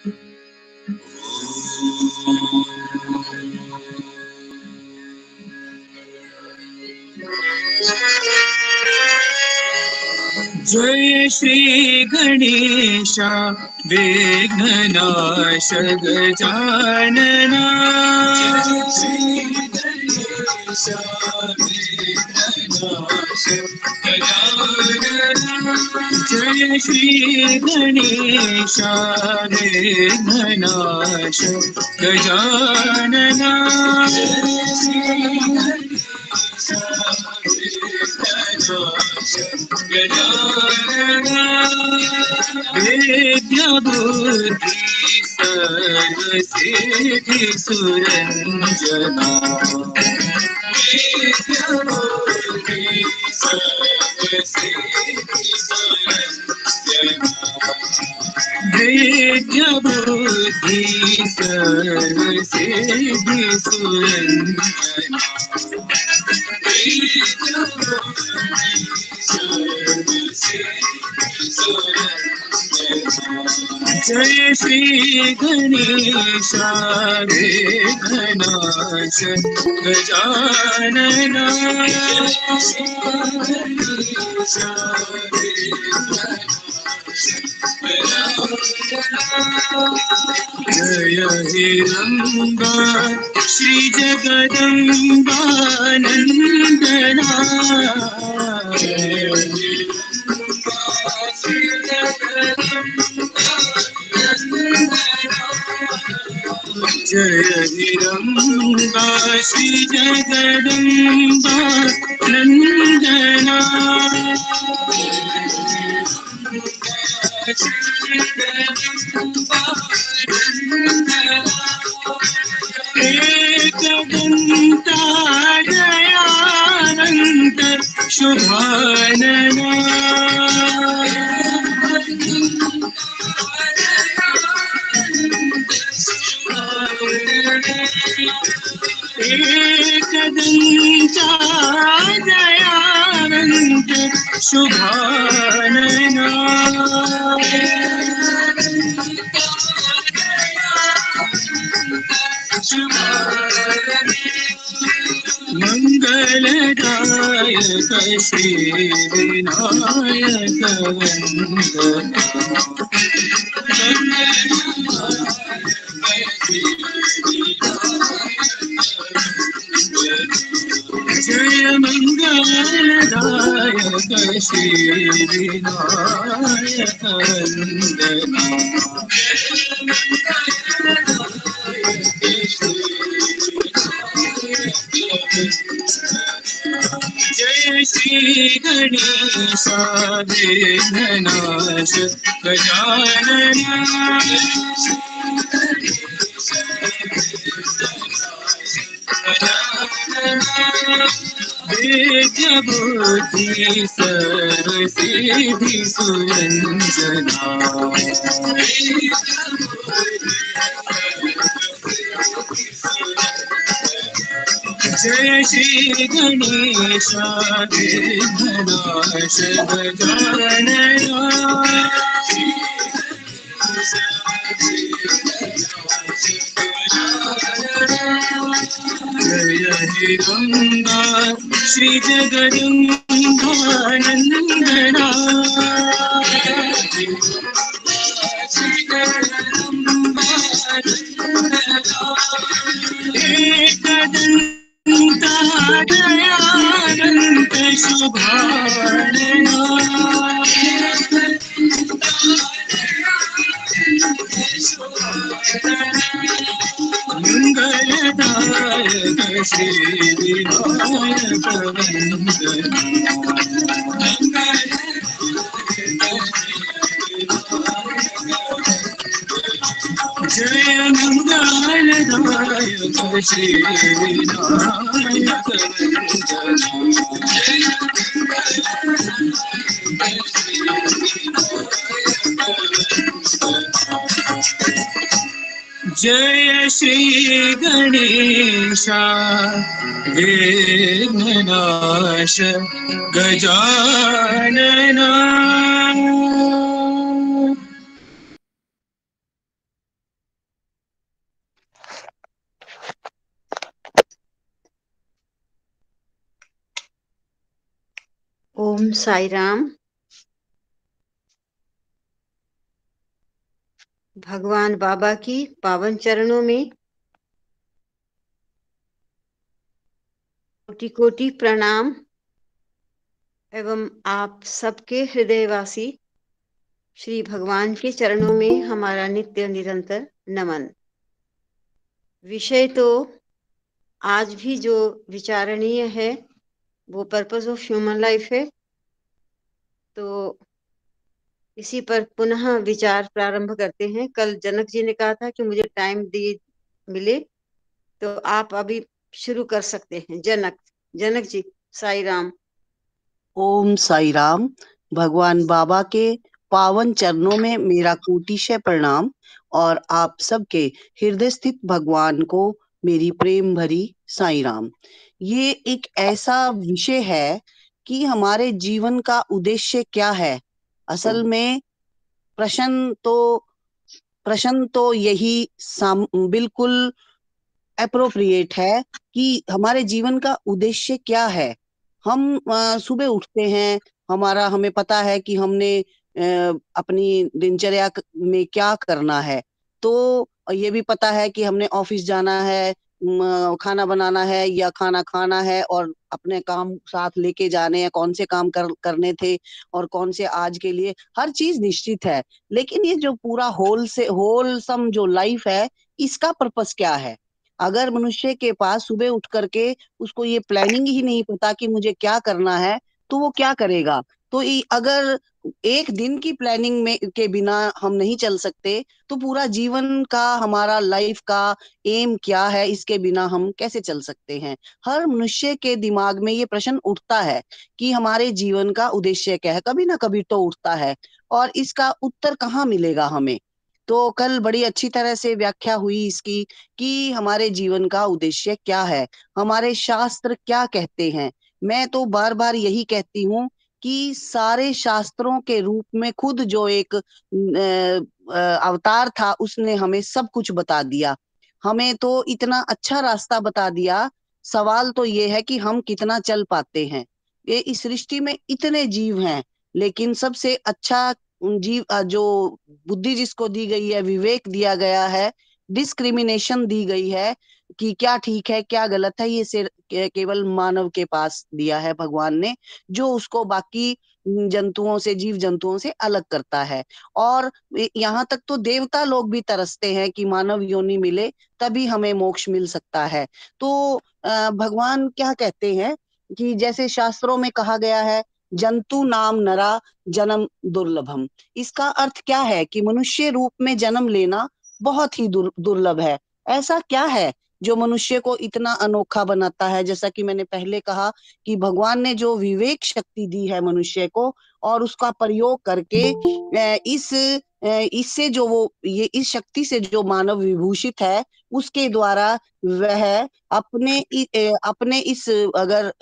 जय श्री गणेश विघ्ननाश गजानना। जय श्री गणेश विघ्ननाश गजानना। गजानना विद्या बुद्धि सर्वसिद्धि सुरंजना। विद्या बुद्धि सर्वसिद्धि सुरंजना। विद्या बुद्धि सर्वसिद्धि सुरंजना। जय श्री गणेश विघ्ननाश गजानना। जय हिरंबा श्री जगदंबा नंदना। जय हिरंबा श्री जगदंबा नंदना। एकदंता दयानंद शुभानना। एकदंता दयानंद शुभानना। मंगलदायक श्री विनायक वंदना। जय मंगलदायक श्री विनायक वंदना। जय श्री गणेश विघ्ननाश गजानना। विद्या बुद्धि सर्वसिद्धि सुरंजना। जय श्री गणेश विघ्ननाश गजानना। जय हिरंबा श्री जगदंबा नंदना। एकदंता दयानंद शुभानना। मंगलदायक श्री विनायक वंदना। जय मंगलदायक श्री विनायक जय श्री गणेश विघ्ननाश गजानना। ओम साई राम। भगवान बाबा की पावन चरणों में कोटि कोटि प्रणाम एवं आप सबके हृदयवासी श्री भगवान के चरणों में हमारा नित्य निरंतर नमन। विषय तो आज भी जो विचारणीय है वो पर्पस ऑफ ह्यूमन लाइफ है, तो इसी पर पुनः विचार प्रारंभ करते हैं। कल जनक जी ने कहा था कि मुझे टाइम दिए मिले तो आप अभी शुरू कर सकते हैं। जनक जी, साई राम। ओम साई राम। भगवान बाबा के पावन चरणों में मेरा कोटिशय प्रणाम और आप सबके हृदय स्थित भगवान को मेरी प्रेम भरी साई राम। ये एक ऐसा विषय है कि हमारे जीवन का उद्देश्य क्या है। असल में प्रश्न तो प्रश्न तो यही बिल्कुल अप्रोप्रिएट है कि हमारे जीवन का उद्देश्य क्या है। हम सुबह उठते हैं, हमें पता है कि हमने अपनी दिनचर्या में क्या करना है। तो ये भी पता है कि हमने ऑफिस जाना है, खाना बनाना है या खाना खाना है और अपने काम साथ लेके जाने हैं, कौन से काम करने थे और कौन से आज के लिए, हर चीज निश्चित है। लेकिन ये जो पूरा होलसम जो लाइफ है, इसका पर्पस क्या है। अगर मनुष्य के पास सुबह उठ करके उसको ये प्लानिंग ही नहीं पता कि मुझे क्या करना है, तो वो क्या करेगा। तो अगर एक दिन की प्लानिंग में के बिना हम नहीं चल सकते, तो पूरा जीवन का, हमारा लाइफ का एम क्या है, इसके बिना हम कैसे चल सकते हैं। हर मनुष्य के दिमाग में ये प्रश्न उठता है कि हमारे जीवन का उद्देश्य क्या है, कभी ना कभी तो उठता है। और इसका उत्तर कहाँ मिलेगा हमें। तो कल बड़ी अच्छी तरह से व्याख्या हुई इसकी कि हमारे जीवन का उद्देश्य क्या है, हमारे शास्त्र क्या कहते हैं। मैं तो बार बार यही कहती हूँ कि सारे शास्त्रों के रूप में खुद जो एक अवतार था, उसने हमें सब कुछ बता दिया। हमें तो इतना अच्छा रास्ता बता दिया। सवाल तो ये है कि हम कितना चल पाते हैं। ये इस सृष्टि में इतने जीव हैं, लेकिन सबसे अच्छा जीव जो बुद्धि जिसको दी गई है, विवेक दिया गया है, डिस्क्रिमिनेशन दी गई है कि क्या ठीक है क्या गलत है, ये सिर्फ केवल मानव के पास दिया है भगवान ने, जो उसको बाकी जंतुओं से, जीव जंतुओं से अलग करता है। और यहाँ तक तो देवता लोग भी तरसते हैं कि मानव योनि मिले, तभी हमें मोक्ष मिल सकता है। तो भगवान क्या कहते हैं कि जैसे शास्त्रों में कहा गया है, जंतु नाम नरा जन्म दुर्लभम। इसका अर्थ क्या है कि मनुष्य रूप में जन्म लेना बहुत ही दुर्लभ है। ऐसा क्या है जो मनुष्य को इतना अनोखा बनाता है। जैसा कि मैंने पहले कहा कि भगवान ने जो विवेक शक्ति दी है मनुष्य को, और उसका प्रयोग करके इससे जो वो ये इस शक्ति से जो मानव विभूषित है, उसके द्वारा वह अपने इस अगर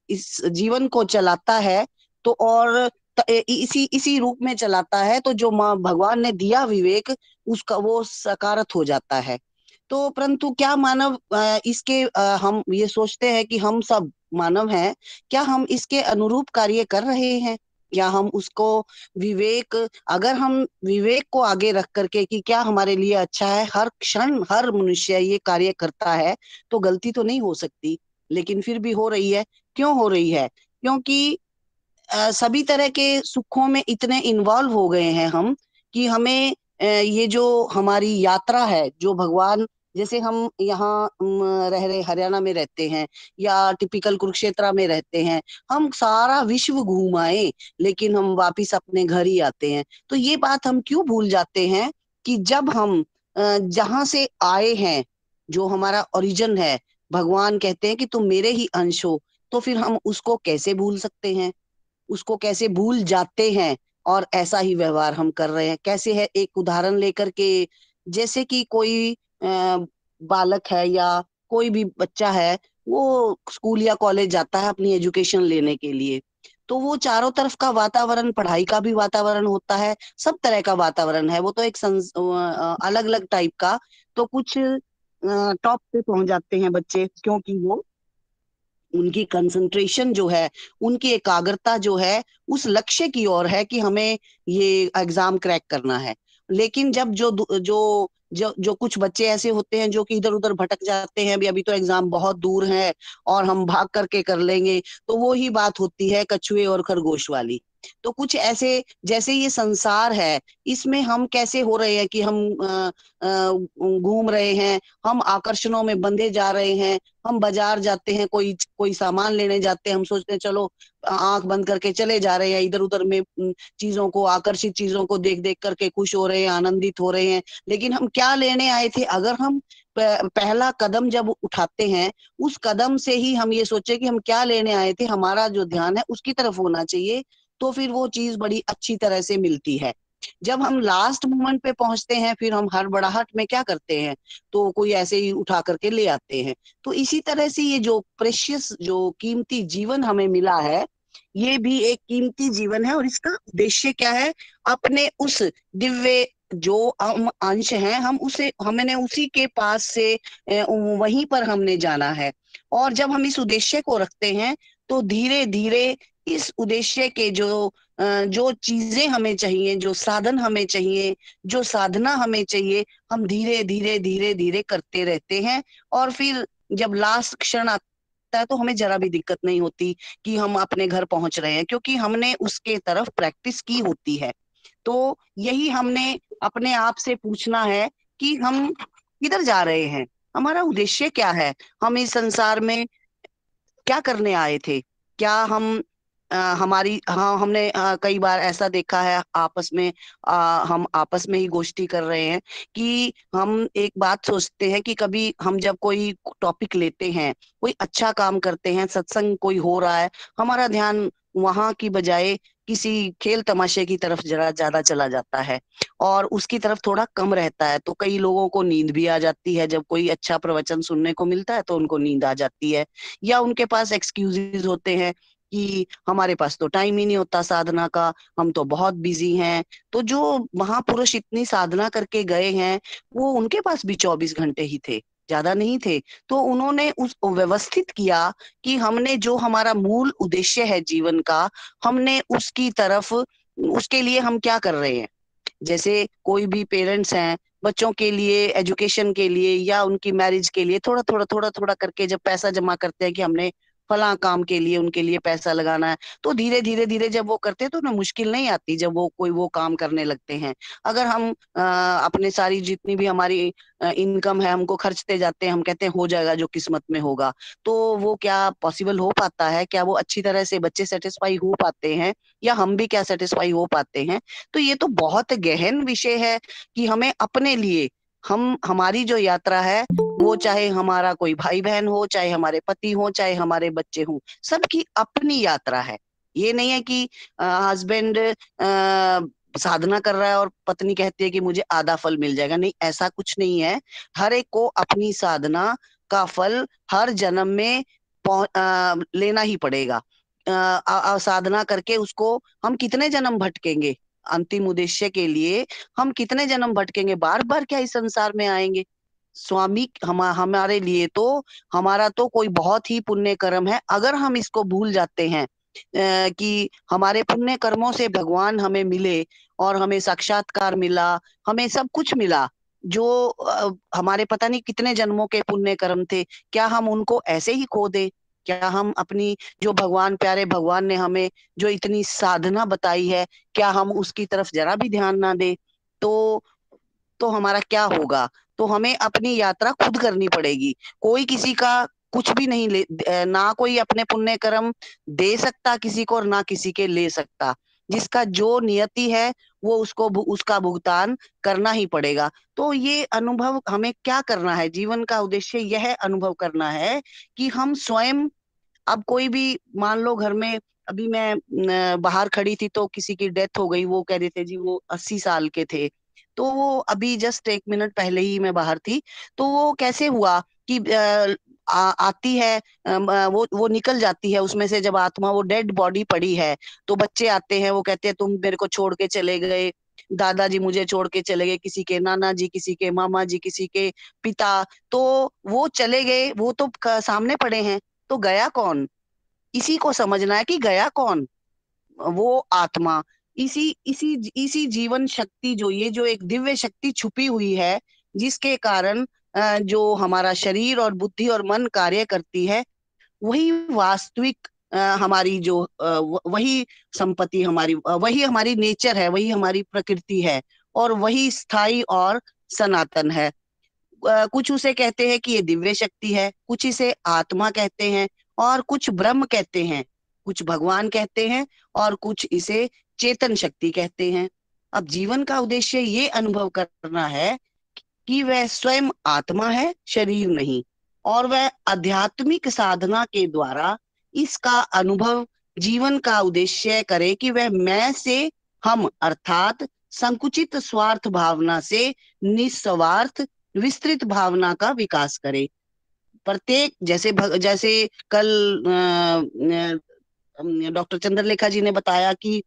इस जीवन को चलाता है, तो और इसी इसी रूप में चलाता है, तो जो माँ भगवान ने दिया विवेक, उसका वो सकारत हो जाता है। तो परंतु क्या मानव इसके हम ये सोचते हैं कि हम सब मानव हैं, क्या हम इसके अनुरूप कार्य कर रहे हैं। क्या हम उसको विवेक अगर हम विवेक को आगे रख करके कि क्या हमारे लिए अच्छा है, हर क्षण हर मनुष्य ये कार्य करता है, तो गलती तो नहीं हो सकती। लेकिन फिर भी हो रही है। क्यों हो रही है? क्योंकि सभी तरह के सुखों में इतने इन्वॉल्व हो गए हैं हम कि हमें ये जो हमारी यात्रा है, जो भगवान, जैसे हम यहाँ रह रहे हरियाणा में रहते हैं या टिपिकल कुरुक्षेत्र में रहते हैं, हम सारा विश्व घूम आए, लेकिन हम वापिस अपने घर ही आते हैं। तो ये बात हम क्यों भूल जाते हैं कि जब हम जहां से आए हैं, जो हमारा ओरिजिन है, भगवान कहते हैं कि तुम मेरे ही अंश हो, तो फिर हम उसको कैसे भूल सकते हैं, उसको कैसे भूल जाते हैं और ऐसा ही व्यवहार हम कर रहे हैं। कैसे है, एक उदाहरण लेकर के, जैसे कि कोई बालक है या कोई भी बच्चा है, वो स्कूल या कॉलेज जाता है अपनी एजुकेशन लेने के लिए। तो वो चारों तरफ का वातावरण, पढ़ाई का भी वातावरण होता है, सब तरह का वातावरण है। वो तो एक अलग अलग टाइप का। तो कुछ टॉप पे पहुंच जाते हैं बच्चे, क्योंकि वो उनकी कंसंट्रेशन जो है, उनकी एकाग्रता जो है उस लक्ष्य की ओर है कि हमें ये एग्जाम क्रैक करना है। लेकिन जब जो कुछ बच्चे ऐसे होते हैं जो कि इधर उधर भटक जाते हैं, अभी अभी तो एग्जाम बहुत दूर है और हम भाग करके कर लेंगे, तो वो ही बात होती है कछुए और खरगोश वाली। तो कुछ ऐसे, जैसे ये संसार है, इसमें हम कैसे हो रहे हैं कि हम घूम रहे हैं, हम आकर्षणों में बंधे जा रहे हैं। हम बाजार जाते हैं, कोई कोई सामान लेने जाते हैं, हम सोचते हैं चलो आंख बंद करके चले जा रहे हैं, इधर उधर में चीजों को, आकर्षित चीजों को देख देख करके खुश हो रहे हैं, आनंदित हो रहे हैं। लेकिन हम क्या लेने आए थे? अगर हम पहला कदम जब उठाते हैं, उस कदम से ही हम ये सोचे कि हम क्या लेने आए थे, हमारा जो ध्यान है उसकी तरफ होना चाहिए, तो फिर वो चीज बड़ी अच्छी तरह से मिलती है। जब हम लास्ट मोमेंट पे पहुंचते हैं, फिर हम हड़बड़ाहट में क्या करते हैं, तो कोई ऐसे ही उठा करके ले आते हैं। तो इसी तरह से ये जो प्रेशियस, जो कीमती जीवन हमें मिला है, ये भी एक कीमती जीवन है। और इसका उद्देश्य क्या है? अपने उस दिव्य जो हम अंश हैं, हम उसे, हमने उसी के पास से वहीं पर हमने जाना है। और जब हम इस उद्देश्य को रखते हैं, तो धीरे धीरे इस उद्देश्य के जो चीजें हमें चाहिए, जो साधन हमें चाहिए, जो साधना हमें चाहिए, हम धीरे धीरे धीरे धीरे करते रहते हैं। और फिर जब लास्ट क्षण आता है, तो हमें जरा भी दिक्कत नहीं होती कि हम अपने घर पहुंच रहे हैं, क्योंकि हमने उसके तरफ प्रैक्टिस की होती है। तो यही हमने अपने आप से पूछना है कि हम किधर जा रहे हैं, हमारा उद्देश्य क्या है, हम इस संसार में क्या करने आए थे। क्या हम हमारी, हाँ, हमने कई बार ऐसा देखा है आपस में, हम आपस में ही गोष्ठी कर रहे हैं कि हम एक बात सोचते हैं कि कभी हम जब कोई टॉपिक लेते हैं, कोई अच्छा काम करते हैं, सत्संग कोई हो रहा है, हमारा ध्यान वहां की बजाय किसी खेल तमाशे की तरफ जरा ज्यादा चला जाता है और उसकी तरफ थोड़ा कम रहता है। तो कई लोगों को नींद भी आ जाती है, जब कोई अच्छा प्रवचन सुनने को मिलता है तो उनको नींद आ जाती है। या उनके पास एक्सक्यूजेस होते हैं कि हमारे पास तो टाइम ही नहीं होता साधना का, हम तो बहुत बिजी हैं। तो जो महापुरुष इतनी साधना करके गए हैं, वो उनके पास भी 24 घंटे ही थे, ज्यादा नहीं थे। तो उन्होंने उस व्यवस्थित किया कि हमने जो हमारा मूल उद्देश्य है जीवन का, हमने उसकी तरफ, उसके लिए हम क्या कर रहे हैं। जैसे कोई भी पेरेंट्स हैं, बच्चों के लिए, एजुकेशन के लिए या उनकी मैरिज के लिए थोड़ा थोड़ा थोड़ा थोड़ा करके जब पैसा जमा करते हैं कि हमने फला काम के लिए उनके लिए पैसा लगाना है, तो धीरे धीरे धीरे जब वो करते हैं तो उन्हें मुश्किल नहीं आती जब वो कोई वो काम करने लगते हैं। अगर हम अपने सारी जितनी भी हमारी इनकम है, हमको खर्चते जाते हैं, हम कहते हैं हो जाएगा जो किस्मत में होगा, तो वो क्या पॉसिबल हो पाता है? क्या वो अच्छी तरह से बच्चे सेटिस्फाई हो पाते हैं, या हम भी क्या सेटिस्फाई हो पाते हैं? तो ये तो बहुत गहन विषय है कि हमें अपने लिए, हम, हमारी जो यात्रा है, वो चाहे हमारा कोई भाई बहन हो, चाहे हमारे पति हो, चाहे हमारे बच्चे हो, सबकी अपनी यात्रा है। ये नहीं है कि हस्बैंड साधना कर रहा है और पत्नी कहती है कि मुझे आधा फल मिल जाएगा। नहीं, ऐसा कुछ नहीं है। हर एक को अपनी साधना का फल हर जन्म में लेना ही पड़ेगा। साधना करके उसको हम कितने जन्म भटकेंगे, अंतिम उद्देश्य के लिए हम कितने जन्म भटकेंगे, बार बार क्या इस संसार में आएंगे? स्वामी हमारे लिए तो, हमारा तो कोई बहुत ही पुण्य कर्म है। अगर हम इसको भूल जाते हैं कि हमारे पुण्य कर्मों से भगवान हमें मिले और हमें साक्षात्कार मिला, हमें सब कुछ मिला, जो हमारे पता नहीं कितने जन्मों के पुण्य कर्म थे, क्या हम उनको ऐसे ही खो दे? क्या हम अपनी, जो भगवान, प्यारे भगवान ने हमें जो इतनी साधना बताई है, क्या हम उसकी तरफ जरा भी ध्यान ना दे? तो हमारा क्या होगा? तो हमें अपनी यात्रा खुद करनी पड़ेगी। कोई किसी का कुछ भी नहीं ना कोई अपने पुण्य कर्म दे सकता किसी को, और ना किसी के ले सकता। जिसका जो नियति है वो उसको उसका भुगतान करना ही पड़ेगा। तो ये अनुभव हमें क्या करना है, जीवन का उद्देश्य यह अनुभव करना है कि हम स्वयं, अब कोई भी मान लो घर में, अभी मैं बाहर खड़ी थी तो किसी की डेथ हो गई, वो कह रहे थे जी वो 80 साल के थे। तो वो अभी जस्ट 1 मिनट पहले ही मैं बाहर थी, तो वो कैसे हुआ कि आती है, वो निकल जाती है उसमें से, जब आत्मा, वो डेड बॉडी पड़ी है, तो बच्चे आते हैं, वो कहते हैं तुम मेरे को छोड़ के चले गए, दादाजी मुझे छोड़ के चले गए, किसी के नाना जी, किसी के मामा जी, किसी के पिता, तो वो चले गए, वो तो सामने पड़े हैं। तो गया कौन, इसी को समझना है कि गया कौन, वो आत्मा। इसी इसी इसी जीवन शक्ति, जो ये जो एक दिव्य शक्ति छुपी हुई है, जिसके कारण जो हमारा शरीर और बुद्धि और मन कार्य करती है, वही वास्तविक हमारी जो वही संपत्ति हमारी, वही हमारी नेचर है, वही हमारी प्रकृति है, और वही स्थायी और सनातन है। कुछ उसे कहते हैं कि ये दिव्य शक्ति है, कुछ इसे आत्मा कहते हैं, और कुछ ब्रह्म कहते हैं, कुछ भगवान कहते हैं, और कुछ इसे चेतन शक्ति कहते हैं। अब जीवन का उद्देश्य ये अनुभव करना है कि वह स्वयं आत्मा है, शरीर नहीं, और वह आध्यात्मिक साधना के द्वारा इसका अनुभव जीवन का उद्देश्य करे कि वह मैं से हम अर्थात संकुचित स्वार्थ भावना से निस्वार्थ विस्तृत भावना का विकास करे। प्रत्येक जैसे कल डॉक्टर चंद्रलेखा जी ने बताया कि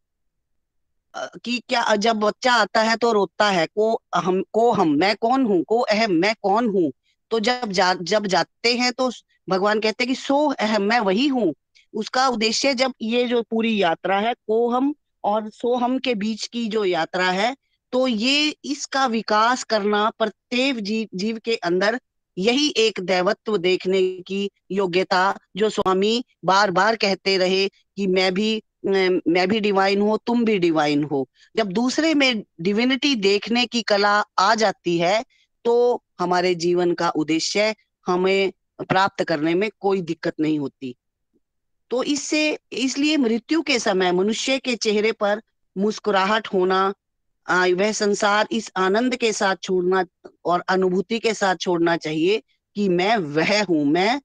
क्या जब बच्चा आता है तो रोता है, को हम मैं कौन हूँ, को अहम मैं कौन हूँ। तो जब जाते हैं तो भगवान कहते हैं कि सो अहम मैं वही हूँ। उसका उद्देश्य, जब ये जो पूरी यात्रा है को हम और सो हम के बीच की जो यात्रा है, तो ये इसका विकास करना प्रत्येक जीव के अंदर, यही एक दैवत्व देखने की योग्यता, जो स्वामी बार बार कहते रहे कि मैं भी डिवाइन हूँ, तुम भी डिवाइन हो। जब दूसरे में डिविनिटी देखने की कला आ जाती है, तो हमारे जीवन का उद्देश्य हमें प्राप्त करने में कोई दिक्कत नहीं होती। तो इसलिए मृत्यु के समय मनुष्य के चेहरे पर मुस्कुराहट होना, वह संसार इस आनंद के साथ छोड़ना और अनुभूति के साथ छोड़ना चाहिए कि मैं वह हूं, मैं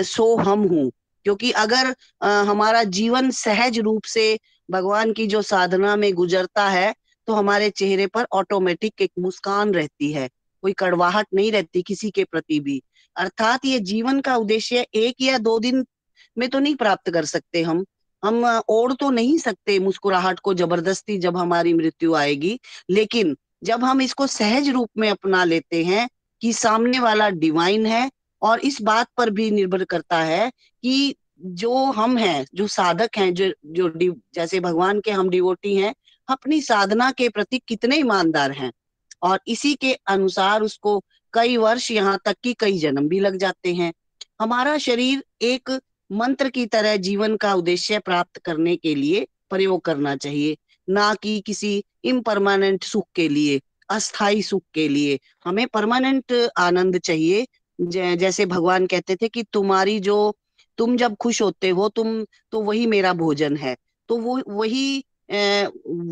सो हम हूं। क्योंकि अगर हमारा जीवन सहज रूप से भगवान की जो साधना में गुजरता है, तो हमारे चेहरे पर ऑटोमेटिक एक मुस्कान रहती है, कोई कड़वाहट नहीं रहती किसी के प्रति भी। अर्थात ये जीवन का उद्देश्य 1 या 2 दिन में तो नहीं प्राप्त कर सकते हम ओढ़ तो नहीं सकते मुस्कुराहट को जबरदस्ती जब हमारी मृत्यु आएगी। लेकिन जब हम इसको सहज रूप में अपना लेते हैं कि सामने वाला डिवाइन है, और इस बात पर भी निर्भर करता है कि जो हम हैं, जो साधक हैं, जैसे भगवान के हम डिवोटी हैं, अपनी साधना के प्रति कितने ईमानदार हैं, और इसी के अनुसार उसको कई वर्ष, यहाँ तक कि कई जन्म भी लग जाते हैं। हमारा शरीर एक मंत्र की तरह जीवन का उद्देश्य प्राप्त करने के लिए प्रयोग करना चाहिए, ना कि किसी इम्परमानेंट सुख के लिए, अस्थाई सुख के लिए। हमें परमानेंट आनंद चाहिए। जैसे भगवान कहते थे कि तुम जब खुश होते हो तो वही मेरा भोजन है। तो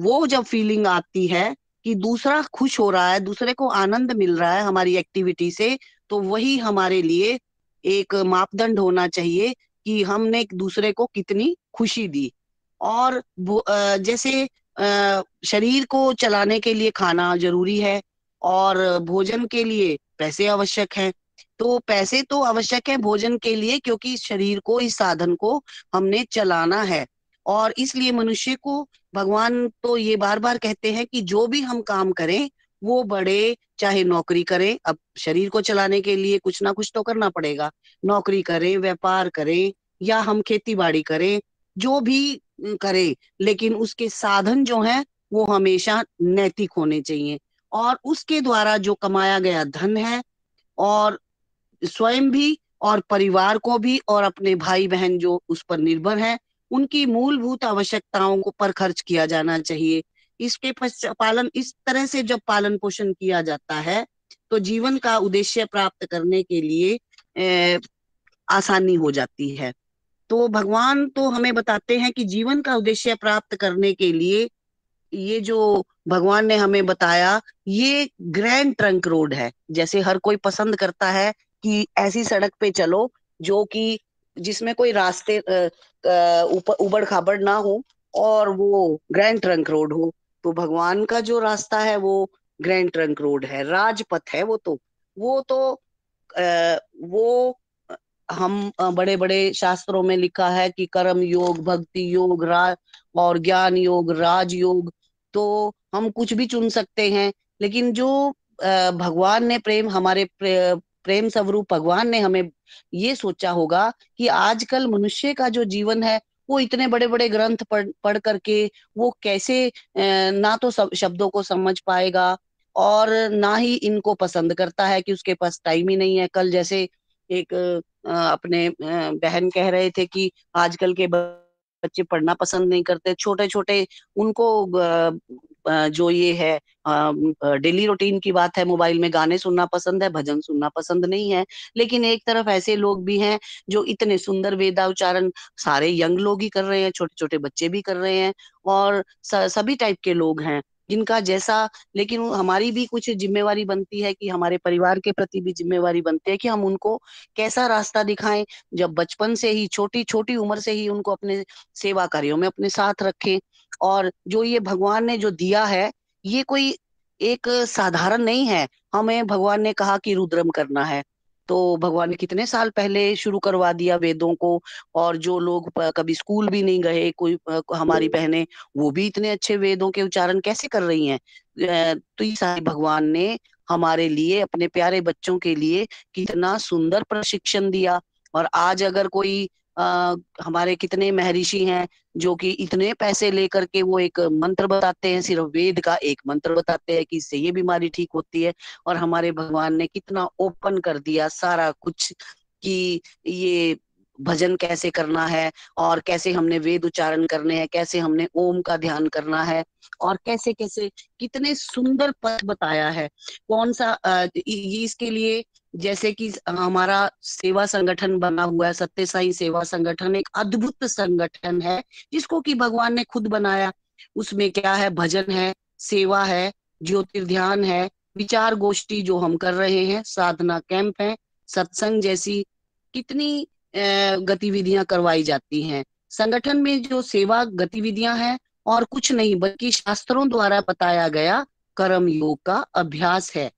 वो जब फीलिंग आती है कि दूसरा खुश हो रहा है, दूसरे को आनंद मिल रहा है हमारी एक्टिविटी से, तो वही हमारे लिए एक मापदंड होना चाहिए कि हमने एक दूसरे को कितनी खुशी दी। और जैसे शरीर को चलाने के लिए खाना जरूरी है, और भोजन के लिए पैसे आवश्यक हैं। तो पैसे तो आवश्यक है भोजन के लिए, क्योंकि शरीर को, इस साधन को हमने चलाना है। और इसलिए मनुष्य को भगवान तो ये बार बार कहते हैं कि जो भी हम काम करें, वो बड़े, चाहे नौकरी करें, अब शरीर को चलाने के लिए कुछ ना कुछ तो करना पड़ेगा, नौकरी करें, व्यापार करें, या हम खेती बाड़ी करें, जो भी करें, लेकिन उसके साधन जो हैं वो हमेशा नैतिक होने चाहिए। और उसके द्वारा जो कमाया गया धन है, और स्वयं भी और परिवार को भी और अपने भाई बहन जो उस पर निर्भर हैं, उनकी मूलभूत आवश्यकताओं को पर खर्च किया जाना चाहिए। इसके पालन, इस तरह से जब पालन पोषण किया जाता है, तो जीवन का उद्देश्य प्राप्त करने के लिए आसानी हो जाती है। तो भगवान तो हमें बताते हैं कि जीवन का उद्देश्य प्राप्त करने के लिए ये जो भगवान ने हमें बताया, ये ग्रैंड ट्रंक रोड है। जैसे हर कोई पसंद करता है कि ऐसी सड़क पे चलो जो कि जिसमें कोई रास्ते उबड़ खाबड़ ना हो, और वो ग्रैंड ट्रंक रोड हो। तो भगवान का जो रास्ता है वो ग्रैंड ट्रंक रोड है, राजपथ है। वो हम बड़े बड़े शास्त्रों में लिखा है कि कर्म योग, भक्ति योग, और ज्ञान योग, राज योग। तो हम कुछ भी चुन सकते हैं, लेकिन जो भगवान ने प्रेम हमारे प्रेम स्वरूप भगवान ने हमें ये सोचा होगा कि आजकल मनुष्य का जो जीवन है वो इतने बड़े बड़े ग्रंथ पढ़ करके वो कैसे ना तो सब शब्दों को समझ पाएगा और ना ही इनको पसंद करता है, कि उसके पास टाइम ही नहीं है। कल जैसे एक अपने बहन कह रहे थे कि आजकल के बच्चे पढ़ना पसंद नहीं करते, छोटे छोटे उनको जो ये है डेली रूटीन की बात है, मोबाइल में गाने सुनना पसंद है, भजन सुनना पसंद नहीं है। लेकिन एक तरफ ऐसे लोग भी हैं जो इतने सुंदर वेदा उच्चारण सारे यंग लोग ही कर रहे हैं, छोटे छोटे बच्चे भी कर रहे हैं, और सभी टाइप के लोग हैं जिनका जैसा। लेकिन हमारी भी कुछ जिम्मेवारी बनती है कि हमारे परिवार के प्रति भी जिम्मेवारी बनती है कि हम उनको कैसा रास्ता दिखाएं, जब बचपन से ही छोटी छोटी उम्र से ही उनको अपने सेवा कार्यों में अपने साथ रखें। और जो ये भगवान ने जो दिया है ये कोई एक साधारण नहीं है। हमें भगवान ने कहा कि रुद्रम करना है, तो भगवान ने कितने साल पहले शुरू करवा दिया वेदों को। और जो लोग कभी स्कूल भी नहीं गए, कोई हमारी बहनें वो भी इतने अच्छे वेदों के उच्चारण कैसे कर रही हैं। तो ये सारी भगवान ने हमारे लिए, अपने प्यारे बच्चों के लिए कितना सुंदर प्रशिक्षण दिया। और आज अगर कोई हमारे कितने महर्षि हैं जो कि इतने पैसे लेकर के वो एक मंत्र बताते हैं, सिर्फ वेद का एक मंत्र बताते हैं कि इससे ये बीमारी ठीक होती है। और हमारे भगवान ने कितना ओपन कर दिया सारा कुछ कि ये भजन कैसे करना है, और कैसे हमने वेद उच्चारण करने हैं, कैसे हमने ओम का ध्यान करना है, और कैसे कैसे कितने सुंदर पद बताया है। कौन सा ये इसके लिए, जैसे कि हमारा सेवा संगठन बना हुआ है, सत्य साई सेवा संगठन एक अद्भुत संगठन है जिसको कि भगवान ने खुद बनाया। उसमें क्या है, भजन है, सेवा है, ज्योतिर्ध्यान है, विचार गोष्ठी जो हम कर रहे हैं, साधना कैंप है, सत्संग जैसी कितनी गतिविधियां करवाई जाती हैं। संगठन में जो सेवा गतिविधियां हैं और कुछ नहीं बल्कि शास्त्रों द्वारा बताया गया कर्म योग का अभ्यास है।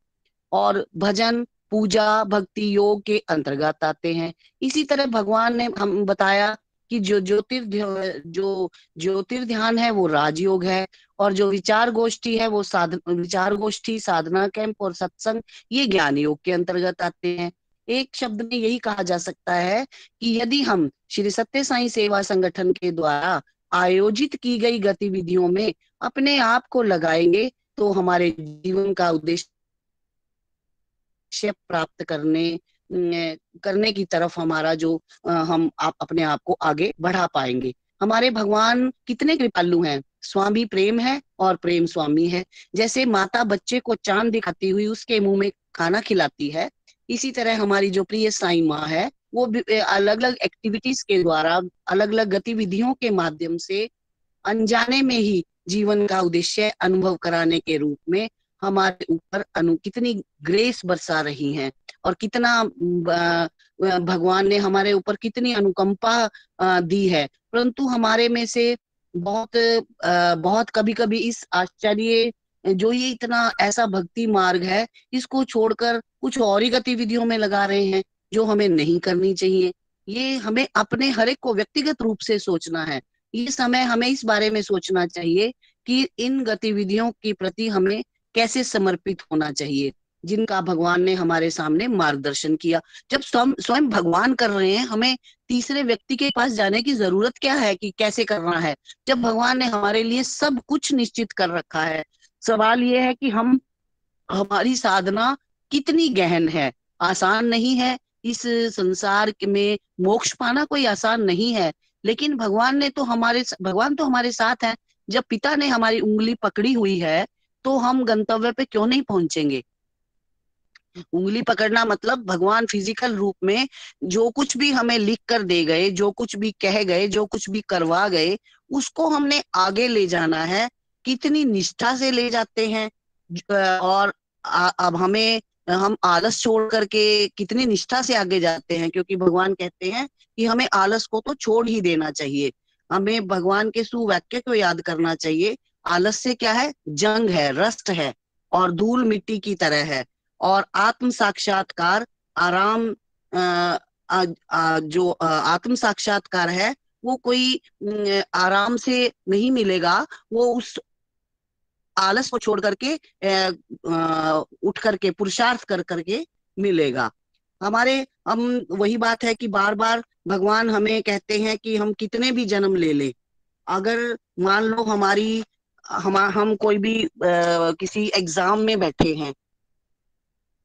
और भजन पूजा भक्ति योग के अंतर्गत आते हैं। इसी तरह भगवान ने हम बताया कि जो ज्योतिर्ध्यान है वो राजयोग है, और जो विचार गोष्ठी है वो विचार गोष्ठी, साधना कैंप और सत्संग ये ज्ञान योग के अंतर्गत आते हैं। एक शब्द में यही कहा जा सकता है कि यदि हम श्री सत्य साई सेवा संगठन के द्वारा आयोजित की गई गतिविधियों में अपने आप को लगाएंगे तो हमारे जीवन का उद्देश्य प्राप्त करने की तरफ हमारा जो हम आप अपने आप को आगे बढ़ा पाएंगे। हमारे भगवान कितने कृपालु हैं, स्वामी प्रेम है और प्रेम स्वामी है। जैसे माता बच्चे को चांद दिखाती हुई उसके मुंह में खाना खिलाती है, इसी तरह हमारी जो प्रिय साई माँ है वो अलग अलग एक्टिविटीज के द्वारा, अलग अलग गतिविधियों के माध्यम से अनजाने में ही जीवन का उद्देश्य अनुभव कराने के रूप में हमारे ऊपर कितनी ग्रेस बरसा रही हैं, और कितना भगवान ने हमारे ऊपर कितनी अनुकंपा दी है। परंतु हमारे में से बहुत कभी कभी इस आश्चर्य जो ये इतना ऐसा भक्ति मार्ग है इसको छोड़कर कुछ और ही गतिविधियों में लगा रहे हैं जो हमें नहीं करनी चाहिए। ये हमें अपने हर एक को व्यक्तिगत रूप से सोचना है। ये समय हमें इस बारे में सोचना चाहिए कि इन गतिविधियों के प्रति हमें कैसे समर्पित होना चाहिए जिनका भगवान ने हमारे सामने मार्गदर्शन किया। जब स्वयं भगवान कर रहे हैं, हमें तीसरे व्यक्ति के पास जाने की जरूरत क्या है कि कैसे करना है, जब भगवान ने हमारे लिए सब कुछ निश्चित कर रखा है। सवाल ये है कि हमारी साधना कितनी गहन है। आसान नहीं है, इस संसार में मोक्ष पाना कोई आसान नहीं है, लेकिन भगवान तो हमारे साथ है। जब पिता ने हमारी उंगली पकड़ी हुई है तो हम गंतव्य पे क्यों नहीं पहुंचेंगे। उंगली पकड़ना मतलब भगवान फिजिकल रूप में जो कुछ भी हमें लिख कर दे गए, जो कुछ भी कह गए, जो कुछ भी करवा गए, उसको हमने आगे ले जाना है। कितनी निष्ठा से ले जाते हैं। और अब हम आलस छोड़ करके कितनी निष्ठा से आगे जाते हैं, क्योंकि भगवान कहते हैं कि हमें आलस को तो छोड़ ही देना चाहिए। हमें भगवान के सुवाक्य को याद करना चाहिए। आलस से क्या है, जंग है, रस्ट है और धूल मिट्टी की तरह है। और आत्म साक्षात्कार आराम जो आत्म साक्षात्कार है वो कोई आराम से नहीं मिलेगा, वो उस आलस को छोड़ करके उठ करके पुरुषार्थ कर करके मिलेगा। हमारे हम वही बात है कि बार बार भगवान हमें कहते हैं कि हम कितने भी जन्म ले ले, अगर मान लो हम कोई भी किसी एग्जाम में बैठे हैं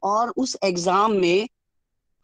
और उस एग्जाम में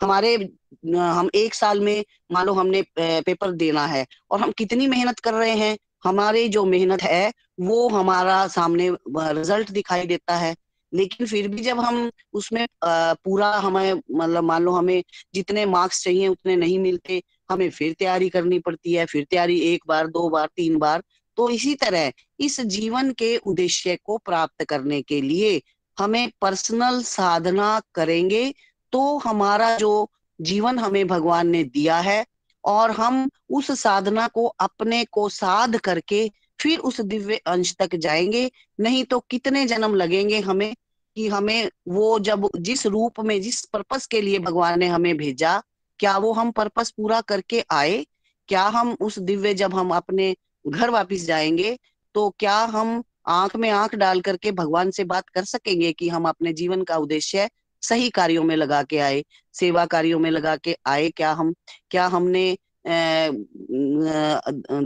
हम एक साल में मान लो हमने पेपर देना है और हम कितनी मेहनत कर रहे हैं, हमारी जो मेहनत है वो हमारा सामने रिजल्ट दिखाई देता है। लेकिन फिर भी जब हम उसमें पूरा हमें मतलब मान लो हमें जितने मार्क्स चाहिए उतने नहीं मिलते, हमें फिर तैयारी करनी पड़ती है, फिर तैयारी एक बार, दो बार, तीन बार। तो इसी तरह इस जीवन के उद्देश्य को प्राप्त करने के लिए हमें पर्सनल साधना करेंगे तो हमारा जो जीवन हमें भगवान ने दिया है और हम उस साधना को अपने को साध करके फिर उस दिव्य अंश तक जाएंगे। नहीं तो कितने जन्म लगेंगे हमें कि हमें वो जब जिस रूप में जिस पर्पस के लिए भगवान ने हमें भेजा, क्या वो हम पर्पस पूरा करके आए? क्या हम उस दिव्य जब हम अपने घर वापस जाएंगे तो क्या हम आंख में आंख डाल करके भगवान से बात कर सकेंगे कि हम अपने जीवन का उद्देश्य सही कार्यों में लगा के आए, सेवा कार्यों में लगा के आए? क्या हमने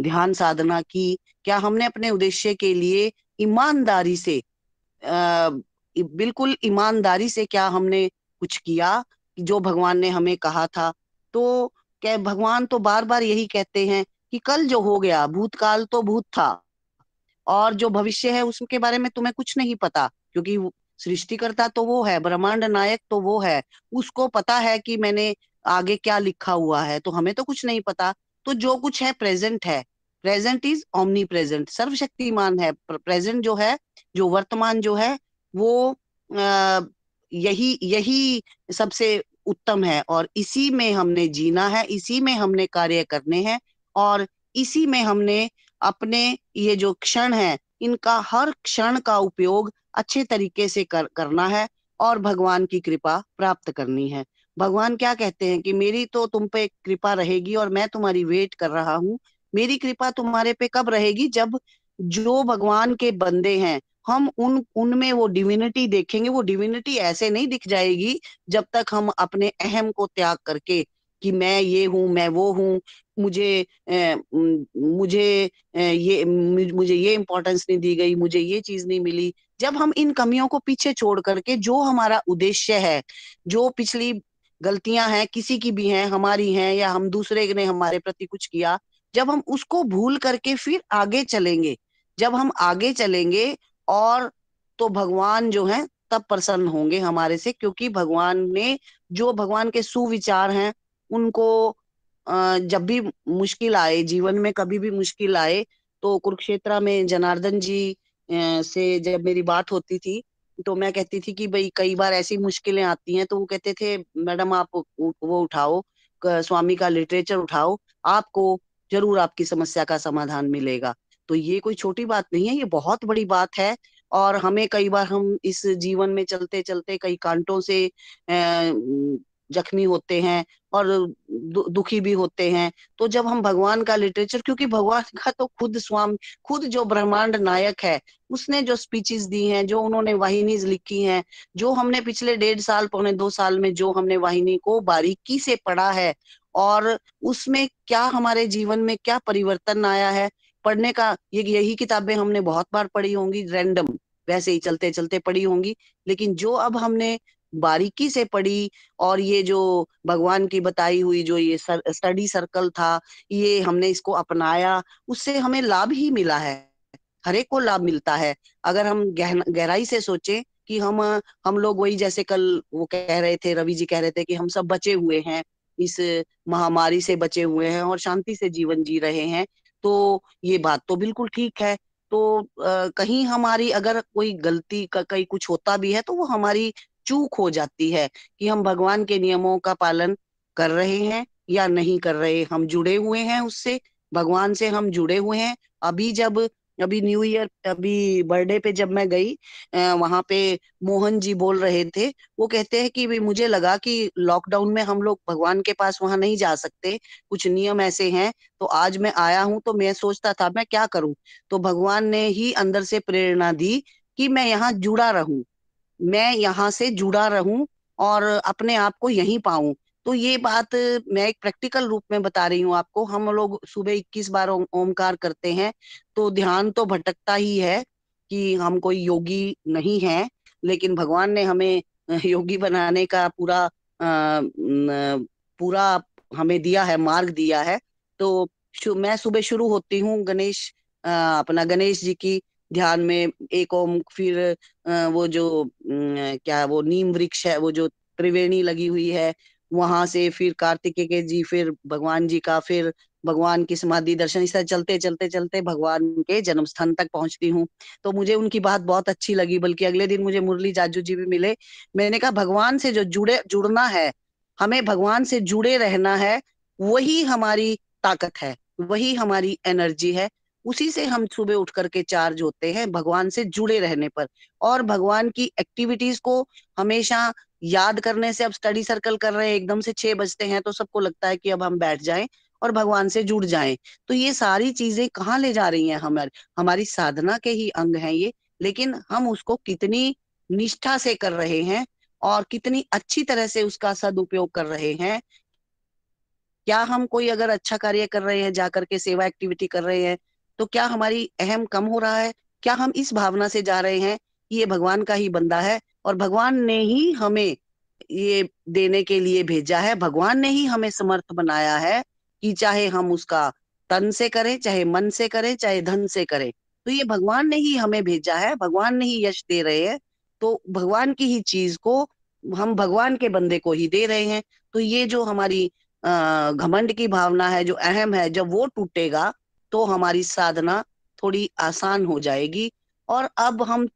ध्यान साधना की? क्या हमने अपने उद्देश्य के लिए ईमानदारी से बिल्कुल ईमानदारी से क्या हमने कुछ किया जो भगवान ने हमें कहा था? तो क्या भगवान तो बार बार यही कहते हैं कि कल जो हो गया, भूतकाल तो भूत था और जो भविष्य है उसके बारे में तुम्हें कुछ नहीं पता, क्योंकि सृष्टिकर्ता तो वो है, ब्रह्मांड नायक तो वो है, उसको पता है कि मैंने आगे क्या लिखा हुआ है, तो हमें तो कुछ नहीं पता। तो जो कुछ है प्रेजेंट है, प्रेजेंट इज ओमनी प्रेजेंट, सर्वशक्तिमान है। प्रेजेंट जो है, जो वर्तमान जो है वो यही यही सबसे उत्तम है और इसी में हमने जीना है, इसी में हमने कार्य करने हैं और इसी में हमने अपने ये जो क्षण है इनका हर क्षण का उपयोग अच्छे तरीके से करना है और भगवान की कृपा प्राप्त करनी है। भगवान क्या कहते हैं कि मेरी तो तुम पे कृपा रहेगी और मैं तुम्हारी वेट कर रहा हूँ। मेरी कृपा तुम्हारे पे कब रहेगी? जब जो भगवान के बंदे हैं हम उनमें वो डिविनिटी देखेंगे। वो डिविनिटी ऐसे नहीं दिख जाएगी जब तक हम अपने अहम को त्याग करके कि मैं ये हूँ, मैं वो हूँ, मुझे मुझे ये इम्पोर्टेंस नहीं दी गई, मुझे ये चीज नहीं मिली। जब हम इन कमियों को पीछे छोड़ करके जो हमारा उद्देश्य है, जो पिछली गलतियां हैं, किसी की भी हैं, हमारी हैं या हम दूसरे ने हमारे प्रति कुछ किया, जब हम उसको भूल करके फिर आगे चलेंगे, जब हम आगे चलेंगे और तो भगवान जो है तब प्रसन्न होंगे हमारे से, क्योंकि भगवान के सुविचार हैं उनको जब भी मुश्किल आए, जीवन में कभी भी मुश्किल आए, तो कुरुक्षेत्र में जनार्दन जी से जब मेरी बात होती थी तो मैं कहती थी कि भाई कई बार ऐसी मुश्किलें आती हैं, तो वो कहते थे मैडम आप वो उठाओ, स्वामी का लिटरेचर उठाओ, आपको जरूर आपकी समस्या का समाधान मिलेगा। तो ये कोई छोटी बात नहीं है, ये बहुत बड़ी बात है। और हमें कई बार हम इस जीवन में चलते चलते कई कांटों से जख्मी होते हैं और दुखी भी होते हैं। तो जब हम भगवान का लिटरेचर, क्योंकि भगवान का तो खुद जो ब्रह्मांड नायक है उसने जो स्पीचेस दी हैं, जो उन्होंने वाहिनीज लिखी हैं, जो हमने पिछले 1.5 साल पौने 2 साल में जो हमने वाहिनी को बारीकी से पढ़ा है और उसमें क्या हमारे जीवन में क्या परिवर्तन आया है, पढ़ने का यही किताबें हमने बहुत बार पढ़ी होंगी, रैंडम वैसे ही चलते चलते पढ़ी होंगी, लेकिन जो अब हमने बारीकी से पढ़ी और ये जो भगवान की बताई हुई जो ये स्टडी सर्कल था, ये हमने इसको अपनाया, उससे हमें लाभ ही मिला है। हर एक को लाभ मिलता है। अगर हम गहराई से सोचें कि हम लोग वही, जैसे कल वो कह रहे थे, रवि जी कह रहे थे कि हम सब बचे हुए हैं, इस महामारी से बचे हुए हैं और शांति से जीवन जी रहे हैं, तो ये बात तो बिल्कुल ठीक है। तो कहीं हमारी अगर कोई गलती का कहीं कुछ होता भी है तो वो हमारी चूक हो जाती है कि हम भगवान के नियमों का पालन कर रहे हैं या नहीं कर रहे। हम जुड़े हुए हैं उससे, भगवान से हम जुड़े हुए हैं। अभी न्यू ईयर, अभी बर्थडे पे जब मैं गई, वहां पे मोहन जी बोल रहे थे, वो कहते हैं कि भी मुझे लगा कि लॉकडाउन में हम लोग भगवान के पास वहां नहीं जा सकते, कुछ नियम ऐसे हैं, तो आज मैं आया हूं तो मैं सोचता था मैं क्या करूं, तो भगवान ने ही अंदर से प्रेरणा दी कि मैं यहाँ जुड़ा रहूं, मैं यहाँ से जुड़ा रहूं और अपने आप को यहीं पाऊं। तो ये बात मैं एक प्रैक्टिकल रूप में बता रही हूँ आपको। हम लोग सुबह 21 बार ओमकार करते हैं, तो ध्यान तो भटकता ही है कि हम कोई योगी नहीं हैं, लेकिन भगवान ने हमें योगी बनाने का पूरा हमें दिया है, मार्ग दिया है। तो मैं सुबह शुरू होती हूँ अपना गणेश जी की ध्यान में, एक ओम, फिर वो जो क्या वो नीम वृक्ष है, वो जो त्रिवेणी लगी हुई है, वहां से फिर कार्तिकेय के जी, फिर भगवान जी का, फिर भगवान की समाधि दर्शन, इस तरह चलते चलते चलते भगवान के जन्म स्थान तक पहुंचती हूँ। तो मुझे उनकी बात बहुत अच्छी लगी, बल्कि अगले दिन मुझे मुरली जाजू जी भी मिले। मैंने कहा भगवान से जो जुड़ना है, हमें भगवान से जुड़े रहना है, वही हमारी ताकत है, वही हमारी एनर्जी है। उसी से हम सुबह उठ करके चार्ज होते हैं, भगवान से जुड़े रहने पर। और भगवान की एक्टिविटीज को हमेशा याद करने से, अब स्टडी सर्कल कर रहे हैं, एकदम से 6 बजते हैं तो सबको लगता है कि अब हम बैठ जाएं और भगवान से जुड़ जाएं। तो ये सारी चीजें कहाँ ले जा रही हैं? हमारी हमारी साधना के ही अंग हैं ये। लेकिन हम उसको कितनी निष्ठा से कर रहे हैं और कितनी अच्छी तरह से उसका सदुपयोग कर रहे हैं। क्या हम कोई अगर अच्छा कार्य कर रहे हैं, जाकर के सेवा एक्टिविटी कर रहे हैं, तो क्या हमारी अहम कम हो रहा है? क्या हम इस भावना से जा रहे हैं कि ये भगवान का ही बंदा है और भगवान ने ही हमें ये देने के लिए भेजा है, भगवान ने ही हमें समर्थ बनाया है कि चाहे हम उसका तन से करें, चाहे मन से करें, चाहे धन से करें, तो ये भगवान ने ही हमें भेजा है, भगवान ने ही यश दे रहे हैं। तो भगवान की ही चीज को हम भगवान के बंदे को ही दे रहे हैं। तो ये जो हमारी घमंड की भावना है, जो अहम है, जब वो टूटेगा तो हमारी साधना थोड़ी आसान हो जाएगी। और अब हम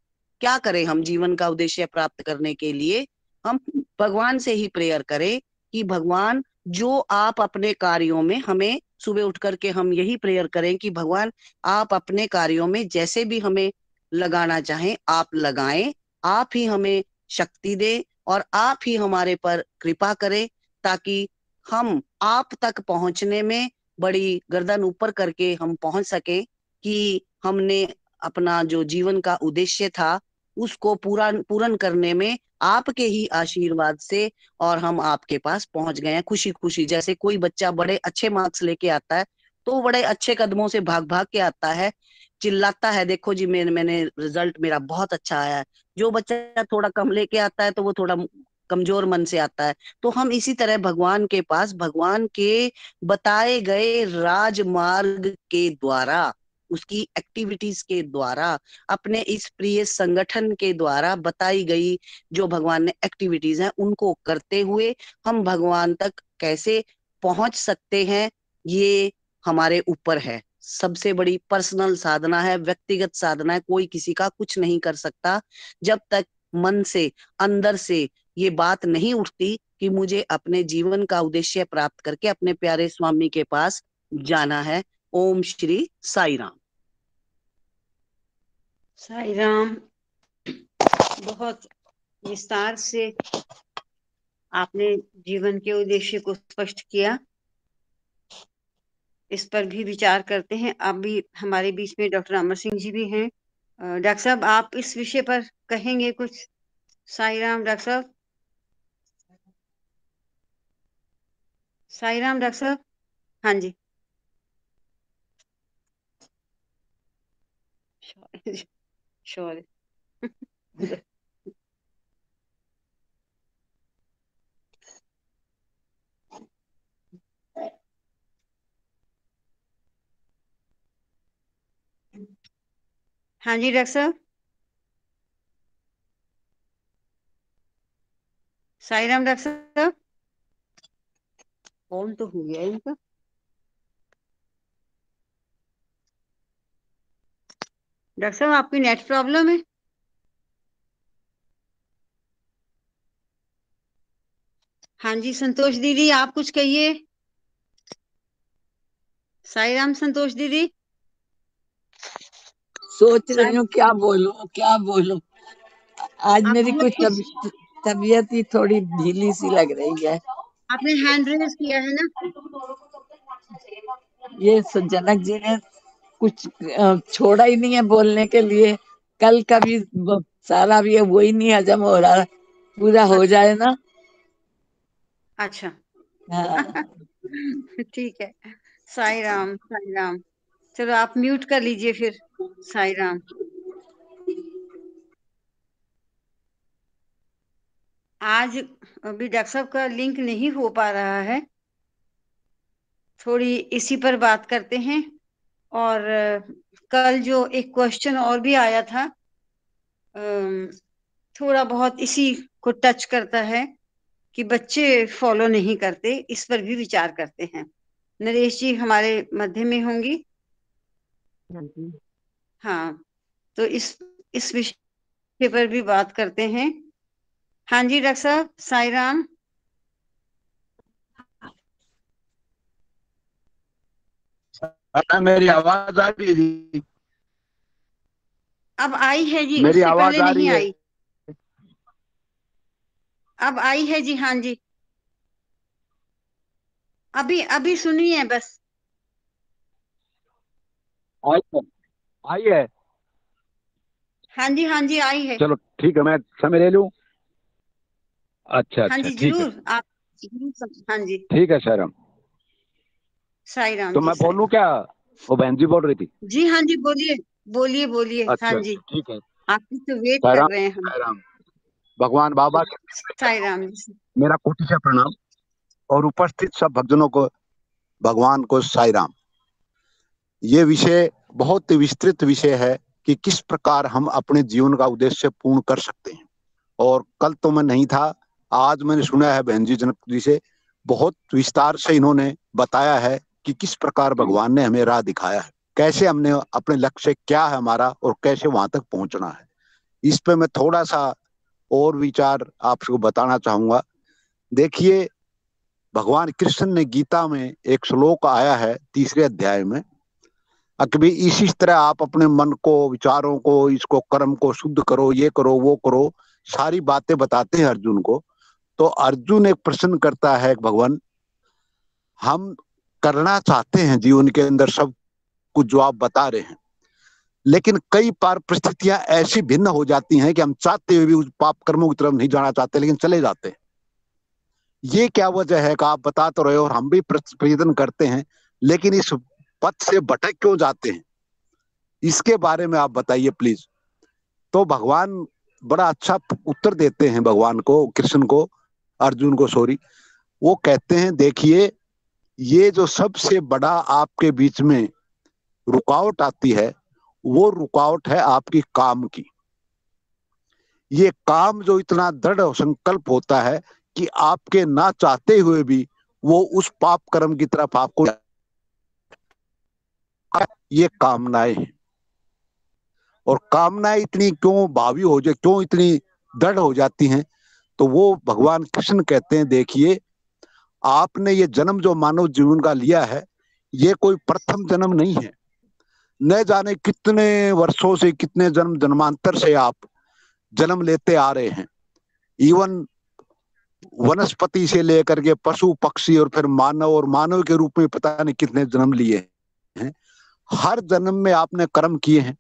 क्या करें? हम जीवन का उद्देश्य प्राप्त करने के लिए हम भगवान से ही प्रेयर करें कि भगवान, जो आप अपने कार्यों में, हमें सुबह उठ करके हम यही प्रेयर करें कि भगवान, आप अपने कार्यों में जैसे भी हमें लगाना चाहें आप लगाएं, आप ही हमें शक्ति दें और आप ही हमारे पर कृपा करें, ताकि हम आप तक पहुंचने में बड़ी गर्दन ऊपर करके हम पहुंच सके कि हमने अपना जो जीवन का उद्देश्य था उसको पूर्ण करने में आपके ही आशीर्वाद से, और हम आपके पास पहुंच गए हैं खुशी खुशी। जैसे कोई बच्चा बड़े अच्छे मार्क्स लेके आता है तो वो बड़े अच्छे कदमों से भाग भाग के आता है, चिल्लाता है, देखो जी मैंने रिजल्ट मेरा बहुत अच्छा आया है। जो बच्चा थोड़ा कम लेके आता है तो वो थोड़ा कमजोर मन से आता है। तो हम इसी तरह भगवान के पास, भगवान के बताए गए राजमार्ग के द्वारा, उसकी एक्टिविटीज के द्वारा, अपने इस प्रिय संगठन के द्वारा बताई गई जो भगवान ने एक्टिविटीज हैं, उनको करते हुए हम भगवान तक कैसे पहुंच सकते हैं, ये हमारे ऊपर है। सबसे बड़ी पर्सनल साधना है, व्यक्तिगत साधना है। कोई किसी का कुछ नहीं कर सकता जब तक मन से, अंदर से ये बात नहीं उठती कि मुझे अपने जीवन का उद्देश्य प्राप्त करके अपने प्यारे स्वामी के पास जाना है। ओम श्री साई राम। साई राम। बहुत विस्तार से आपने जीवन के उद्देश्य को स्पष्ट किया। इस पर भी विचार करते हैं। अभी हमारे बीच में डॉक्टर अमर सिंह जी भी हैं। डॉक्टर साहब, आप इस विषय पर कहेंगे कुछ? साई राम डॉक्टर साहब। साई राम डॉक्टर साहब। हाँ जी। सॉरी। हाँ जी डॉक्टर साहब। साई राम डॉक्टर साहब। फोन तो हो गया इनका। डॉक्टर साहब, आपकी नेट प्रॉब्लम है? हाँ जी संतोष दीदी, आप कुछ कहिए। साई राम संतोष दीदी। सोच रही हूँ क्या बोलूं क्या बोलूं। आज आप मेरी कुछ कुछ, तबीयत ही थोड़ी ढीली सी लग रही है। आपने हैंड रेज किया है ना? ये जनक जी ने कुछ छोड़ा ही नहीं है बोलने के लिए। कल का भी सारा भी वही नहीं हजम हो रहा, पूरा हो अच्छा, जाए ना अच्छा हाँ। ठीक है। साई राम, साई राम। चलो आप म्यूट कर लीजिए फिर। साई राम। आज अभी डॉक्टर साहब का लिंक नहीं हो पा रहा है, थोड़ी इसी पर बात करते हैं। और कल जो एक क्वेश्चन और भी आया था, थोड़ा बहुत इसी को टच करता है कि बच्चे फॉलो नहीं करते, इस पर भी विचार करते हैं। नरेश जी हमारे मध्य में होंगी। हाँ, तो इस विषय पर भी बात करते हैं। हाँ जी डॉक्टर साहब, साई राम। मेरी आवाज आ रही है जी? अब आई है जी, मेरी उससे आवाज पहले आ नहीं रही है? आई। अब आई है जी, हाँ जी। अभी अभी सुनी है बस। आई है? आई है? हाँ जी, हाँ जी, आई है। चलो ठीक है, मैं समय ले लूं। अच्छा हाँ अच्छा, जी ठीक है। जरूर, आप जरूर हाँ जी। ठीक है सर। साई राम तो जी, मैं साई बोलूं राम। क्या? वो बहन जी बोल रही थी। जी हाँ जी, बोलिए बोलिए बोलिए, हाँ अच्छा जी। अच्छा, ठीक है। आपकी तो वेट साई कर राम, रहे हैं हम। साई राम। भगवान बाबा के साई राम जी। मेरा कोटि से प्रणाम, और उपस्थित सब भक्तजनों को भगवान को साई राम। ये विषय बहुत विस्तृत विषय है कि किस प्रकार हम अपने जीवन का उद्देश्य पूर्ण कर सकते हैं। और कल तो मैं नहीं था, आज मैंने सुना है बहन जी जनक जी से, बहुत विस्तार से इन्होंने बताया है कि किस प्रकार भगवान ने हमें राह दिखाया है, कैसे हमने अपने लक्ष्य क्या है हमारा और कैसे वहां तक पहुंचना है। इस पे मैं थोड़ा सा और विचार आपको बताना चाहूंगा। देखिए, भगवान कृष्ण ने गीता में एक श्लोक आया है 3 अध्याय में, कि इसी तरह आप अपने मन को, विचारों को, इसको कर्म को शुद्ध करो, ये करो वो करो, सारी बातें बताते हैं अर्जुन को। तो अर्जुन एक प्रश्न करता है, भगवान हम करना चाहते हैं जीवन के अंदर सब कुछ जो आप बता रहे हैं, लेकिन कई बार परिस्थितियां ऐसी भिन्न हो जाती हैं कि हम चाहते हुए भी उस पाप कर्मों की तरफ नहीं जाना चाहते, लेकिन चले जाते हैं। ये क्या वजह है कि आप बता तो रहे हो और हम भी प्रयत्न करते हैं, लेकिन इस पथ से भटक क्यों जाते हैं? इसके बारे में आप बताइए प्लीज। तो भगवान बड़ा अच्छा उत्तर देते हैं, भगवान को, कृष्ण को, अर्जुन को सॉरी। वो कहते हैं, देखिए, ये जो सबसे बड़ा आपके बीच में रुकावट आती है, वो रुकावट है आपकी काम की। ये काम जो इतना दृढ़ संकल्प होता है कि आपके ना चाहते हुए भी वो उस पाप कर्म की तरफ आपको, ये कामनाएं हैं। और कामनाएं इतनी क्यों भावी हो जाए, क्यों इतनी दृढ़ हो जाती हैं? तो वो भगवान कृष्ण कहते हैं, देखिए, आपने ये जन्म जो मानव जीवन का लिया है, ये कोई प्रथम जन्म नहीं है। न जाने कितने वर्षों से, कितने जन्म जन्मांतर से आप जन्म लेते आ रहे हैं। इवन वनस्पति से लेकर के पशु पक्षी और फिर मानव, और मानव के रूप में पता नहीं कितने जन्म लिए हैं। हर जन्म में आपने कर्म किए हैं,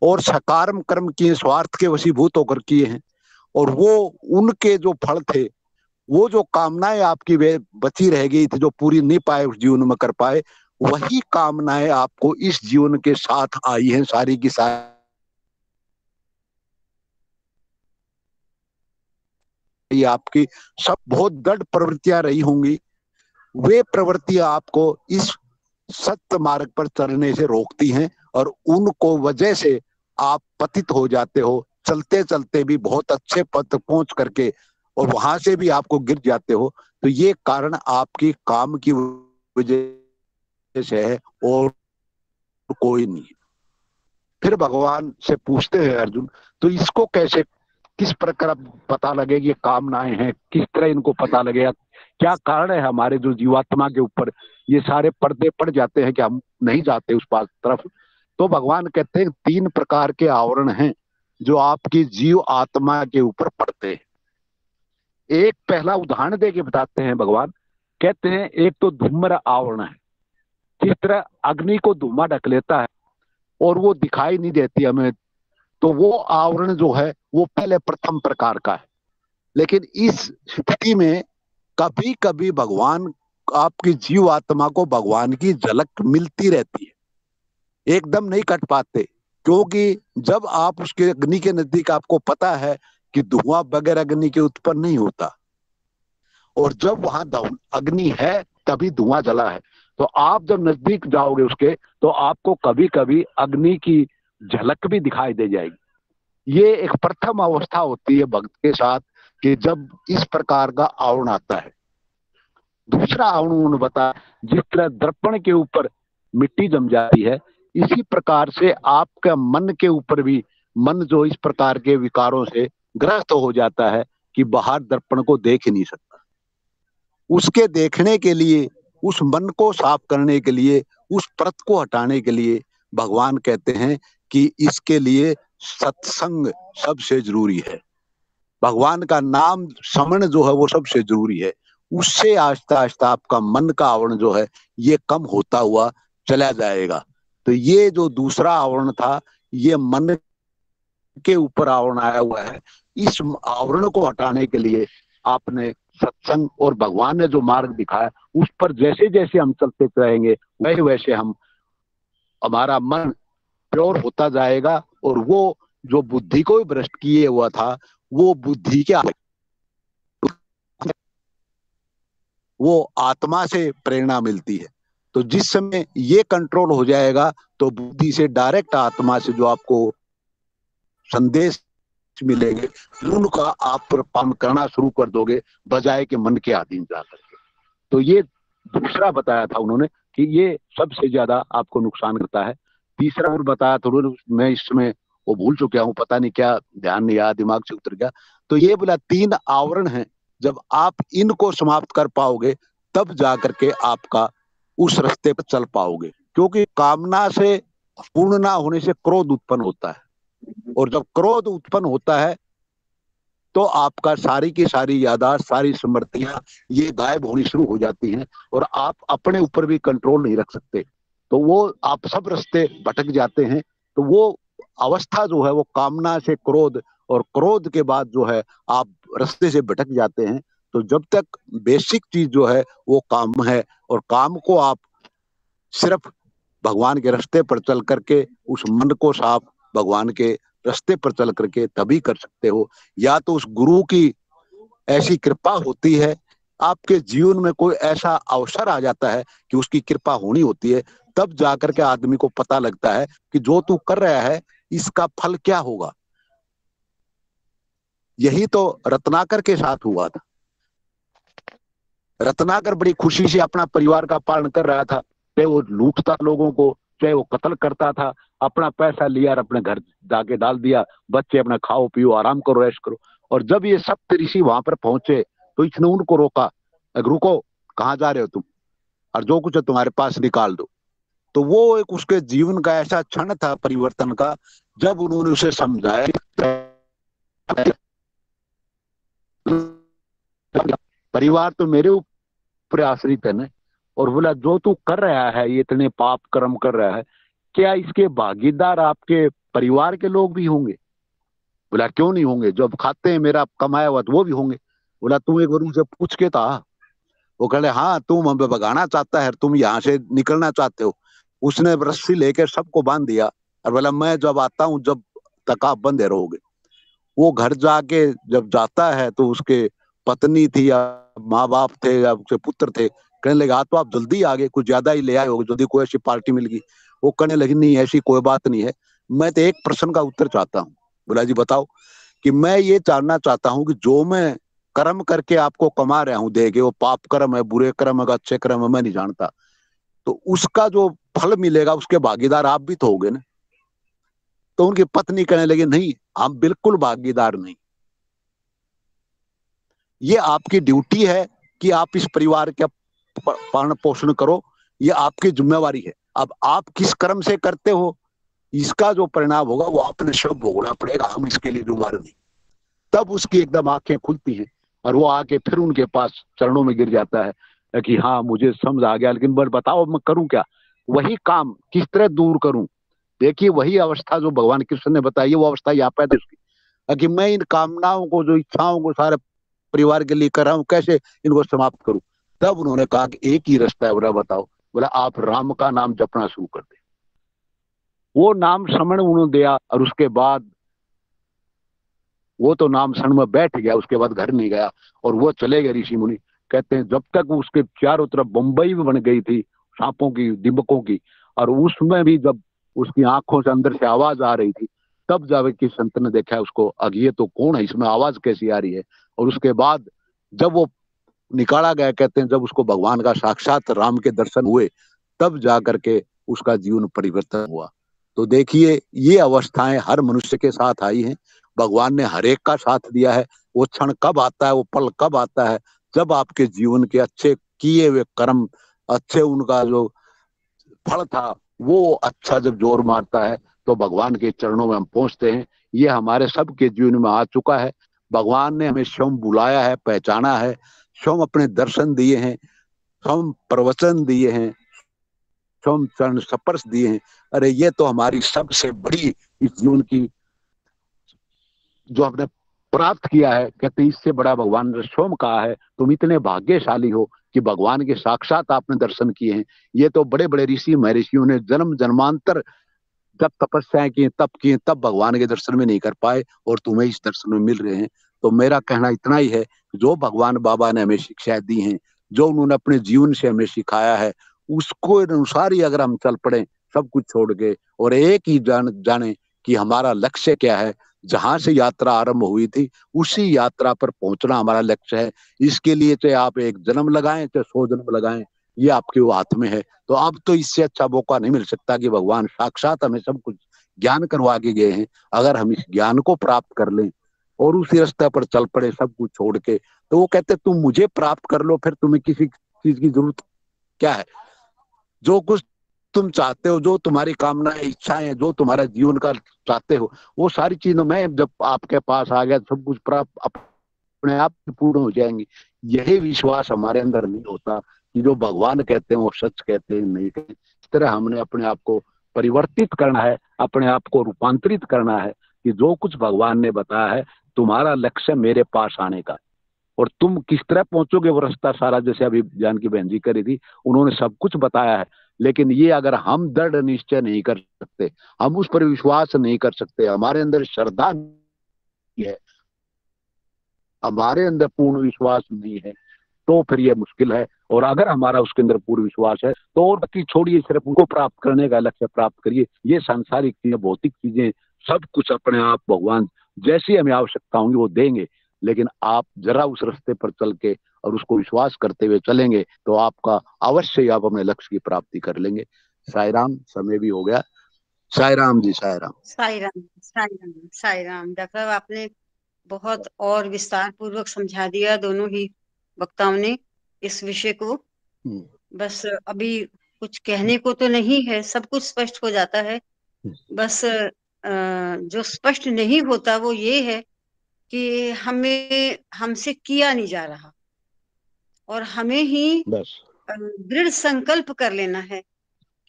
और सकारात्मक कर्म किए, स्वार्थ के वशीभूत होकर किए हैं। और वो उनके जो फल थे, वो जो कामनाएं आपकी वे बची रह गई थी, जो पूरी नहीं पाए उस जीवन में कर पाए, वही कामनाएं आपको इस जीवन के साथ आई हैं, सारी की सारी आपकी सब बहुत दृढ़ प्रवृत्तियां रही होंगी। वे प्रवृत्तियां आपको इस सत्य मार्ग पर चलने से रोकती हैं, और उनको वजह से आप पतित हो जाते हो, चलते चलते भी बहुत अच्छे पद तक पहुंच करके, और वहां से भी आपको गिर जाते हो। तो ये कारण आपकी काम की वजह से है, और कोई नहीं। फिर भगवान से पूछते हैं अर्जुन, तो इसको कैसे, किस प्रकार पता लगे कि ये कामनाएं हैं, किस तरह इनको पता लगेगा? क्या कारण है हमारे जो जीवात्मा के ऊपर ये सारे पर्दे पड़ जाते हैं कि हम नहीं जाते उस पास तरफ? तो भगवान कहते हैं 3 प्रकार के आवरण हैं जो आपकी जीव आत्मा के ऊपर पड़ते हैं। एक पहला उदाहरण दे के बताते हैं भगवान, कहते हैं एक तो धूम्र आवरण है। जिस तरह अग्नि को धुआं ढक लेता है और वो दिखाई नहीं देती हमें, तो वो आवरण जो है वो पहले प्रथम प्रकार का है। लेकिन इस स्थिति में कभी कभी भगवान, आपकी जीव आत्मा को भगवान की झलक मिलती रहती है, एकदम नहीं कट पाते, क्योंकि जब आप उसके अग्नि के नजदीक, आपको पता है कि धुआं बगैर अग्नि के उत्पन्न नहीं होता, और जब वहां अग्नि है तभी धुआं जला है। तो आप जब नजदीक जाओगे उसके, तो आपको कभी कभी अग्नि की झलक भी दिखाई दे जाएगी। ये एक प्रथम अवस्था होती है भक्त के साथ, कि जब इस प्रकार का आवरण आता है। दूसरा आवरण उन्होंने बताया, जिस तरह दर्पण के ऊपर मिट्टी जम जाती है, इसी प्रकार से आपका मन के ऊपर भी, मन जो इस प्रकार के विकारों से ग्रस्त हो जाता है कि बाहर दर्पण को देख ही नहीं सकता। उसके देखने के लिए, उस मन को साफ करने के लिए, उस परत को हटाने के लिए भगवान कहते हैं कि इसके लिए सत्संग सबसे जरूरी है। भगवान का नाम स्मरण जो है वो सबसे जरूरी है। उससे आस्ता आस्ता आपका मन का आवरण जो है ये कम होता हुआ चला जाएगा। तो ये जो दूसरा आवरण था, ये मन के ऊपर आवरण आया हुआ है। इस आवरण को हटाने के लिए आपने सत्संग और भगवान ने जो मार्ग दिखाया, उस पर जैसे जैसे हम चलते रहेंगे, वैसे वैसे हमारा मन प्योर होता जाएगा, और वो जो बुद्धि को भी भ्रष्ट किए हुआ था, वो बुद्धि के वो आत्मा से प्रेरणा मिलती है। तो जिस समय ये कंट्रोल हो जाएगा, तो बुद्धि से डायरेक्ट आत्मा से जो आपको संदेश मिलेंगे, उनका आप पालन करना शुरू कर दोगे, बजाय के मन के अधीन जाकर के। तो ये दूसरा बताया था उन्होंने कि ये सबसे ज्यादा आपको नुकसान करता है। तीसरा और बताया था उन्होंने, मैं इस समय वो भूल चुका हूँ, पता नहीं क्या ध्यान नहीं आया, दिमाग से उतर गया। तो ये बोला 3 आवरण हैं, जब आप इनको समाप्त कर पाओगे, तब जाकर के आपका उस रास्ते पर चल पाओगे। क्योंकि कामना से पूर्ण ना होने से क्रोध उत्पन्न होता है, और जब क्रोध उत्पन्न होता है तो आपका सारी की सारी यादाश्त, सारी स्मृतियां ये गायब होनी शुरू हो जाती हैं, और आप अपने ऊपर भी कंट्रोल नहीं रख सकते। तो वो आप सब रास्ते भटक जाते हैं। तो वो अवस्था जो है वो कामना से क्रोध, और क्रोध के बाद जो है आप रास्ते से भटक जाते हैं। तो जब तक बेसिक चीज जो है वो काम है, और काम को आप सिर्फ भगवान के रास्ते पर चल करके, उस मन को साफ भगवान के रास्ते पर चल करके तभी कर सकते हो। या तो उस गुरु की ऐसी कृपा होती है, आपके जीवन में कोई ऐसा अवसर आ जाता है कि उसकी कृपा होनी होती है, तब जाकर के आदमी को पता लगता है कि जो तू कर रहा है इसका फल क्या होगा। यही तो रत्नाकर के साथ हुआ था। रत्नाकर बड़ी खुशी से अपना परिवार का पालन कर रहा था, चाहे वो लूटता लोगों को, चाहे वो कत्ल करता था, अपना पैसा लिया और अपने घर जाके डाल दिया, बच्चे अपना खाओ पियो आराम करो ऐश करो। और जब ये सप्त ऋषि वहां पर पहुंचे तो इसने उनको रोका, रुको कहाँ जा रहे हो तुम, और जो कुछ है तुम्हारे पास निकाल दो। तो वो एक उसके जीवन का ऐसा क्षण था परिवर्तन का, जब उन्होंने उसे समझाया परिवार तो मेरे ऊपर आश्रित है ना, और बोला जो तू कर रहा है ये इतने पाप कर्म कर रहा है, क्या इसके भागीदार आपके परिवार के लोग भी होंगे? बोला क्यों नहीं होंगे, जब खाते हैं मेरा कमाया हुआ तो वो भी होंगे। बोला तू एक बार उनसे पूछ के था। वो कह रहे हाँ तुम हमें भगाना चाहता है, तुम यहाँ से निकलना चाहते हो। उसने रस्सी लेकर सबको बांध दिया और बोला मैं जब आता हूँ जब तक आप बंधे रहोगे। वो घर जाके जब जाता है तो उसके पत्नी थी या माँ बाप थे या उसके पुत्र थे, कहने लगे हाँ तो आप जल्दी आ गए, कुछ ज्यादा ही ले आए हो, जल्दी कोई ऐसी पार्टी मिल गई। वो कहने लगी नहीं ऐसी कोई बात नहीं है, मैं तो एक प्रश्न का उत्तर चाहता हूँ। बोला जी बताओ। कि मैं ये जानना चाहता हूँ कि जो मैं कर्म करके आपको कमा रहा हूँ देके, वो पाप कर्म है, बुरे कर्म है, अच्छे कर्म है, मैं नहीं जानता, तो उसका जो फल मिलेगा उसके भागीदार आप भी तो होगे ना। तो उनकी पत्नी कहने लगी नहीं हम बिल्कुल भागीदार नहीं, ये आपकी ड्यूटी है कि आप इस परिवार का पालन पोषण करो, ये आपकी जिम्मेवारी है। अब आप किस कर्म से करते हो इसका जो परिणाम होगा वो आपने सब भोगना पड़ेगा, हम इसके लिए जिम्मेदार नहीं। तब उसकी एकदम आंखें खुलती हैं और वो आके फिर उनके पास चरणों में गिर जाता है कि हाँ मुझे समझ आ गया, लेकिन बताओ मैं करूं क्या, वही काम किस तरह दूर करूं। देखिए वही अवस्था जो भगवान कृष्ण ने बताई है वो अवस्था यहाँ पैदा उसकी, कि मैं इन कामनाओं को जो इच्छाओं को सारे परिवार के लिए कर रहा हूँ, कैसे इनको समाप्त करूं। तब उन्होंने कहा कि एक ही रास्ता है, बोला बताओ। बोला आप राम का नाम जपना शुरू कर दे। वो नाम स्मरण उन्होंने दिया और उसके बाद वो तो नाम स्मरण में बैठ गया, उसके बाद घर नहीं गया और वो चले गए ऋषि मुनि। कहते हैं जब तक उसके चारों तरफ बंबई भी बन गई थी सांपों की, दिमकों की, और उसमें भी जब उसकी आंखों से अंदर से आवाज आ रही थी, तब जावे कि संत ने देखा उसको, अब ये तो कौन है, इसमें आवाज कैसी आ रही है। और उसके बाद जब वो निकाला गया, कहते हैं जब उसको भगवान का साक्षात राम के दर्शन हुए, तब जा करके उसका जीवन परिवर्तन हुआ। तो देखिए ये अवस्थाएं हर मनुष्य के साथ आई हैं, भगवान ने हर एक का साथ दिया है। वो क्षण कब आता है, वो पल कब आता है, जब आपके जीवन के अच्छे किए हुए कर्म, अच्छे उनका जो फल था वो अच्छा जब जोर मारता है, तो भगवान के चरणों में हम पहुंचते हैं। ये हमारे सबके जीवन में आ चुका है। भगवान ने हमें स्वयं बुलाया है, पहचाना है, स्वयं अपने दर्शन दिए हैं, स्वयं प्रवचन दिए हैं, स्वयं चरण स्पर्श दिए हैं। अरे ये तो हमारी सबसे बड़ी इस जीवन की जो हमने प्राप्त किया है। कहते इससे बड़ा भगवान ने स्वयं कहा है, तुम इतने भाग्यशाली हो कि भगवान के साक्षात आपने दर्शन किए हैं। ये तो बड़े बड़े ऋषि महर्षियों ने जन्म जन्मांतर जब तपस्याएं की, तब किए, तब भगवान के दर्शन में नहीं कर पाए और तुम्हें इस दर्शन में मिल रहे हैं। तो मेरा कहना इतना ही है, जो भगवान बाबा ने हमें शिक्षाएं दी हैं, जो उन्होंने अपने जीवन से हमें सिखाया है, उसको अनुसार ही अगर हम चल पड़े सब कुछ छोड़ के, और एक ही जाने कि हमारा लक्ष्य क्या है, जहां से यात्रा आरंभ हुई थी उसी यात्रा पर पहुंचना हमारा लक्ष्य है। इसके लिए चाहे आप एक जन्म लगाएं चाहे 100 जन्म लगाएं, ये आपके वो हाथ में है। तो अब तो इससे अच्छा मौका नहीं मिल सकता कि भगवान साक्षात हमें सब कुछ ज्ञान करवा के गए हैं। अगर हम इस ज्ञान को प्राप्त कर लें और उसी रास्ते पर चल पड़े सब कुछ छोड़ के, तो वो कहते तुम मुझे प्राप्त कर लो, फिर तुम्हें किसी चीज की जरूरत क्या है। जो कुछ तुम चाहते हो, जो तुम्हारी कामनाएं, इच्छाएं, जो तुम्हारा जीवन का चाहते हो, वो सारी चीजें मैं जब आपके पास आ गया सब कुछ प्राप्त अपने आप पूर्ण हो जाएंगी। यही विश्वास हमारे अंदर नहीं होता कि जो भगवान कहते हैं वो सच कहते हैं नहीं कहते। इस तरह हमने अपने आप को परिवर्तित करना है, अपने आप को रूपांतरित करना है कि जो कुछ भगवान ने बताया है, तुम्हारा लक्ष्य मेरे पास आने का, और तुम किस तरह पहुंचोगे वो रास्ता सारा, जैसे अभी जानकी बहन जी करी थी, उन्होंने सब कुछ बताया है। लेकिन ये अगर हम दृढ़ निश्चय नहीं कर सकते, हम उस पर विश्वास नहीं कर सकते, हमारे अंदर श्रद्धा नहीं है, हमारे अंदर पूर्ण विश्वास नहीं है, तो फिर ये मुश्किल है। और अगर हमारा उसके अंदर पूर्ण विश्वास है तो और बाकी छोड़िए, सिर्फ उनको प्राप्त करने का लक्ष्य प्राप्त करिए। ये सांसारिक चीजें, भौतिक चीजें, सब कुछ अपने आप भगवान जैसी हमें आवश्यकता होंगी वो देंगे। लेकिन आप जरा उस रास्ते पर चल के और उसको विश्वास करते हुए चलेंगे तो आपका अवश्य ही आप अपने लक्ष्य की प्राप्ति कर लेंगे। साई राम, समय भी हो गया। साई राम जी, साई राम। साई राम, साई राम, साई राम। डॉक्टर साहब आपने बहुत और विस्तार पूर्वक समझा दिया, दोनों ही वक्ताओं ने इस विषय को। बस अभी कुछ कहने को तो नहीं है, सब कुछ स्पष्ट हो जाता है। बस जो स्पष्ट नहीं होता वो ये है कि हमसे किया नहीं जा रहा, और हमें ही बस दृढ़ संकल्प कर लेना है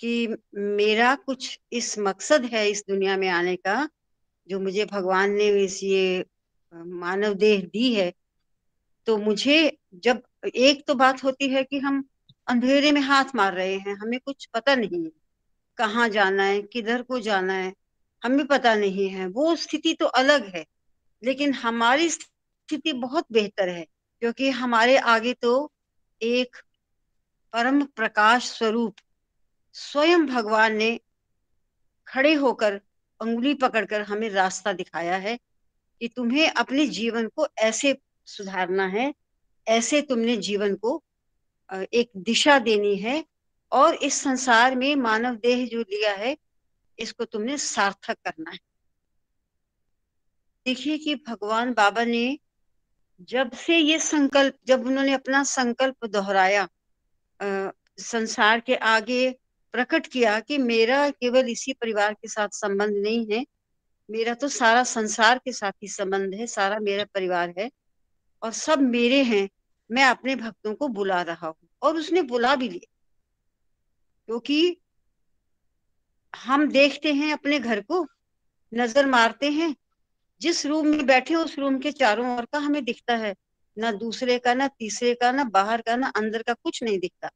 कि मेरा कुछ इस मकसद है इस दुनिया में आने का, जो मुझे भगवान ने इस ये मानव देह दी है। तो मुझे जब एक तो बात होती है कि हम अंधेरे में हाथ मार रहे हैं, हमें कुछ पता नहीं है कहाँ जाना है, किधर को जाना है, हमें पता नहीं है, वो स्थिति तो अलग है। लेकिन हमारी स्थिति बहुत बेहतर है, क्योंकि हमारे आगे तो एक परम प्रकाश स्वरूप स्वयं भगवान ने खड़े होकर अंगुली पकड़कर हमें रास्ता दिखाया है कि तुम्हें अपने जीवन को ऐसे सुधारना है, ऐसे तुमने जीवन को एक दिशा देनी है, और इस संसार में मानव देह जो लिया है इसको तुमने सार्थक करना है। देखिए कि भगवान बाबा ने जब से ये संकल्प, जब उन्होंने अपना संकल्प दोहराया, संसार के आगे प्रकट किया कि मेरा केवल इसी परिवार के साथ संबंध नहीं है, मेरा तो सारा संसार के साथ ही संबंध है, सारा मेरा परिवार है और सब मेरे हैं, मैं अपने भक्तों को बुला रहा हूँ। और उसने बुला भी लिया, क्योंकि हम देखते हैं अपने घर को, नजर मारते हैं, जिस रूम में बैठे उस रूम के चारों ओर का हमें दिखता है, ना दूसरे का, ना तीसरे का, ना बाहर का, ना अंदर का, कुछ नहीं दिखता।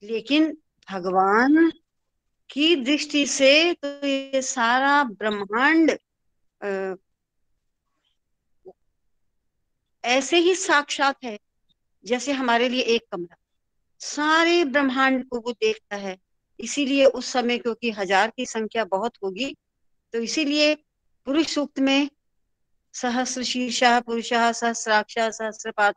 लेकिन भगवान की दृष्टि से तो ये सारा ब्रह्मांड ऐसे ही साक्षात है जैसे हमारे लिए एक कमरा। सारे ब्रह्मांड को वो देखता है। इसीलिए उस समय, क्योंकि 1000 की संख्या बहुत होगी, तो इसीलिए पुरुष सूक्त में सहस्र शीर्षः पुरुषः सहस्राक्षः सहस्रपाद,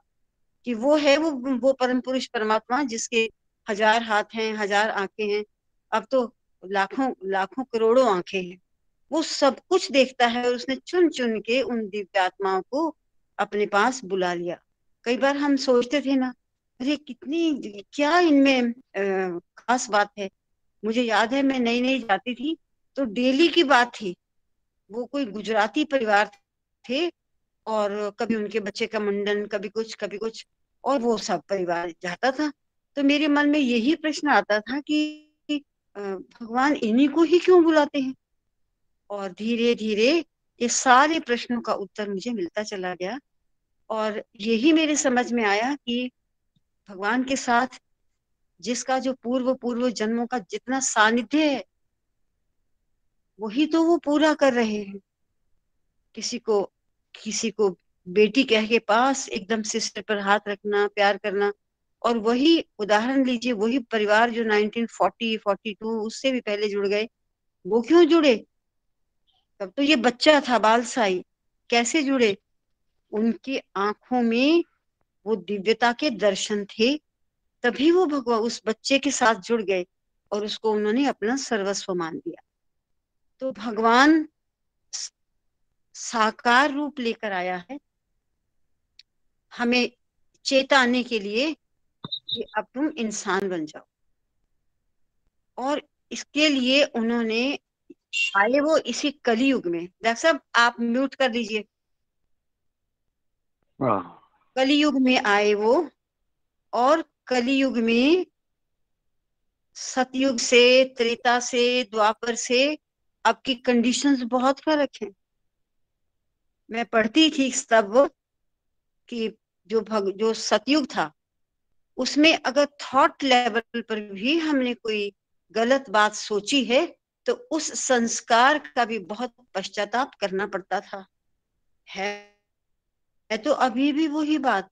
कि वो है वो परम पुरुष परमात्मा जिसके 1000 हाथ हैं, 1000 आंखें हैं, अब तो लाखों लाखों करोड़ों आंखें हैं। वो सब कुछ देखता है और उसने चुन चुन के उन दिव्य आत्माओं को अपने पास बुला लिया। कई बार हम सोचते थे ना, अरे कितनी क्या इनमें खास बात है। मुझे याद है मैं नई नई जाती थी तो डेली की बात थी, वो कोई गुजराती परिवार थे और कभी उनके बच्चे का मुंडन, कभी कुछ कभी कुछ, और वो सब परिवार जाता था। तो मेरे मन में यही प्रश्न आता था कि भगवान इन्हीं को ही क्यों बुलाते हैं। और धीरे धीरे ये सारे प्रश्नों का उत्तर मुझे मिलता चला गया और यही मेरे समझ में आया कि भगवान के साथ जिसका जो पूर्व पूर्व जन्मों का जितना सानिध्य है वही तो वो पूरा कर रहे हैं। किसी को बेटी कह के पास एकदम से सिर पर हाथ रखना, प्यार करना, और वही उदाहरण लीजिए, वही परिवार जो 1940 42 उससे भी पहले जुड़ गए, वो क्यों जुड़े? तब तो ये बच्चा था, बालसाई, कैसे जुड़े? उनकी आंखों में वो दिव्यता के दर्शन थे, तभी वो भगवान उस बच्चे के साथ जुड़ गए और उसको उन्होंने अपना सर्वस्व मान दिया। तो भगवान साकार रूप लेकर आया है हमें चेताने के लिए कि अब तुम इंसान बन जाओ। और इसके लिए उन्होंने आए वो इसी कलयुग में। डॉक्टर साहब आप म्यूट कर दीजिए। कलयुग में आए वो, और कलयुग में सतयुग से, त्रेता से, द्वापर से अब की कंडीशंस बहुत फर्क है। मैं पढ़ती थी तब कि जो सतयुग था उसमें अगर थॉट लेवल पर भी हमने कोई गलत बात सोची है तो उस संस्कार का भी बहुत पश्चाताप करना पड़ता था। है तो अभी भी वही बात,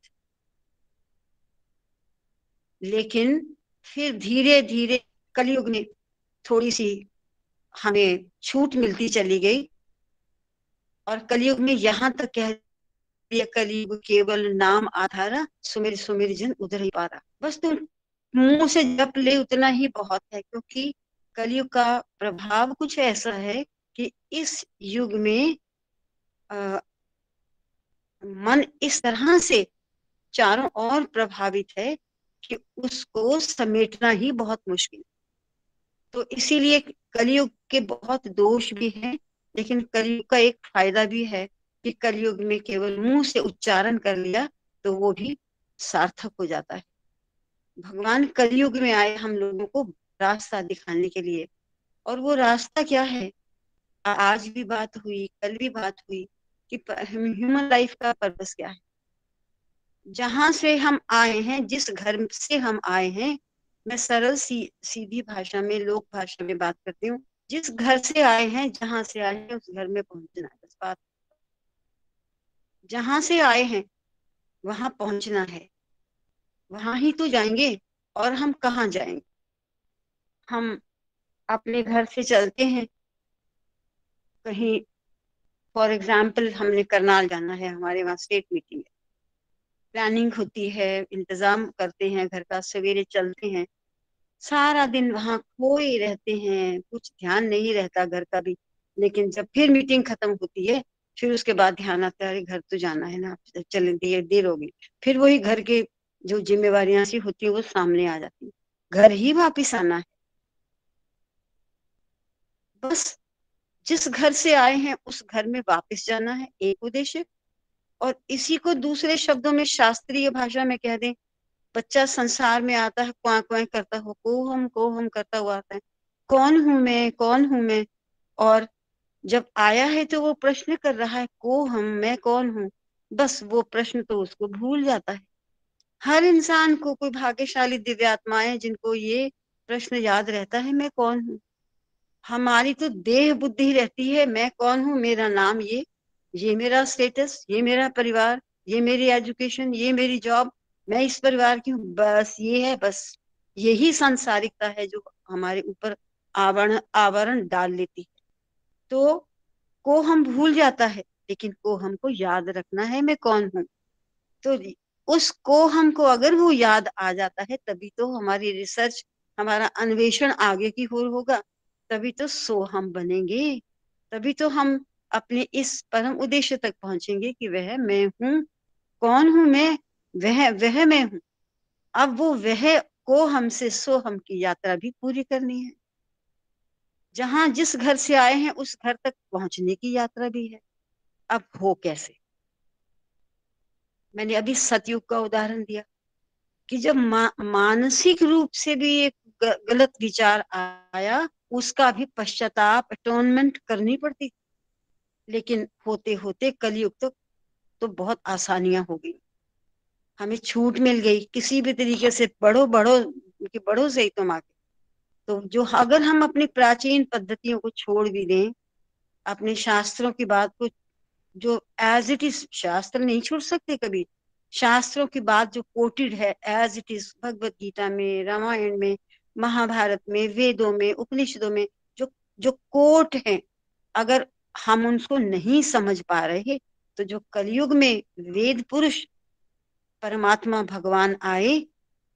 लेकिन फिर धीरे धीरे कलयुग में थोड़ी सी हमें छूट मिलती चली गई और कलयुग में यहाँ तक कह दिया, कलयुग केवल नाम आधारा, सुमिर सुमिर जन उधर ही पारा। बस तुम मुंह से जप ले उतना ही बहुत है, क्योंकि कलयुग का प्रभाव कुछ ऐसा है कि इस युग में मन इस तरह से चारों ओर प्रभावित है कि उसको समेटना ही बहुत मुश्किल। तो इसीलिए कलयुग के बहुत दोष भी हैं, लेकिन कलयुग का एक फायदा भी है कि कलयुग में केवल मुंह से उच्चारण कर लिया तो वो भी सार्थक हो जाता है। भगवान कलयुग में आए हम लोगों को रास्ता दिखाने के लिए, और वो रास्ता क्या है? आज भी बात हुई, कल भी बात हुई कि ह्यूमन लाइफ का पर्पस क्या है। जहां से हम आए हैं, जिस घर से हम आए हैं, मैं सरल सीधी भाषा में, लोक भाषा में बात करती हूँ। जिस घर से आए हैं, जहां से आए हैं उस घर में पहुंचना है, बस बात। जहां से आए हैं वहां पहुंचना है, वहां ही तो जाएंगे। और हम कहाँ जाएंगे? हम अपने घर से चलते हैं कहीं, फॉर एग्जाम्पल हमने करनाल जाना है, हमारे वहाँ स्टेट मीटिंग है, प्लानिंग होती है, इंतजाम करते हैं घर का, सवेरे चलते हैं, सारा दिन वहां खोए रहते हैं, कुछ ध्यान नहीं रहता घर का भी। लेकिन जब फिर मीटिंग खत्म होती है, फिर उसके बाद ध्यान आता है, अरे घर तो जाना है ना, चले देर होगी। फिर वही घर के जो जिम्मेवारियां सी होती है वो सामने आ जाती है, घर ही वापिस आना है। बस जिस घर से आए हैं उस घर में वापस जाना है, एक उद्देश्य। और इसी को दूसरे शब्दों में शास्त्रीय भाषा में कह दें, बच्चा संसार में आता है, क्वां क्वां करता हो, को हम करता हुआ आता है, कौन हूं मैं, कौन हूं मैं। और जब आया है तो वो प्रश्न कर रहा है, को हम, मैं कौन हूं। बस वो प्रश्न तो उसको भूल जाता है। हर इंसान को, कोई भाग्यशाली दिव्यात्माएं जिनको ये प्रश्न याद रहता है, मैं कौन हूँ। हमारी तो देह बुद्धि रहती है, मैं कौन हूँ, मेरा नाम ये मेरा स्टेटस, ये मेरा परिवार, ये मेरी एजुकेशन, ये मेरी जॉब, मैं इस परिवार की हूँ, बस ये है। बस यही सांसारिकता है जो हमारे ऊपर आवरण आवरण डाल लेती है। तो को हम भूल जाता है, लेकिन को हमको याद रखना है, मैं कौन हूँ। तो उस को हमको अगर वो याद आ जाता है, तभी तो हमारी रिसर्च, हमारा अन्वेषण आगे की ओर होगा, तभी तो सो हम बनेंगे, तभी तो हम अपने इस परम उद्देश्य तक पहुंचेंगे कि वह मैं हूँ। कौन हूँ मैं, वह मैं हूँ। अब वो वह को हमसे सो हम की यात्रा भी पूरी करनी है। जहां जिस घर से आए हैं उस घर तक पहुंचने की यात्रा भी है। अब हो कैसे, मैंने अभी सतयुग का उदाहरण दिया कि जब मानसिक रूप से भी एक गलत विचार आया, उसका भी पश्चाताप, अटोनमेंट करनी पड़ती। लेकिन होते होते कलयुग तो बहुत आसानियां हो गई, हमें छूट मिल गई किसी भी तरीके से। बढ़ो बढ़ो कि बढ़ो सही तुम आगे। तो जो अगर हम अपनी प्राचीन पद्धतियों को छोड़ भी दें, अपने शास्त्रों की बात को जो एज इट इज, शास्त्र नहीं छोड़ सकते कभी, शास्त्रों की बात जो कोटेड है as it is, Bhagavad Gita में, रामायण में, महाभारत में, वेदों में, उपनिषदों में, जो जो कोट हैं, अगर हम उनको नहीं समझ पा रहे, तो जो कलयुग में वेद पुरुष परमात्मा भगवान आए,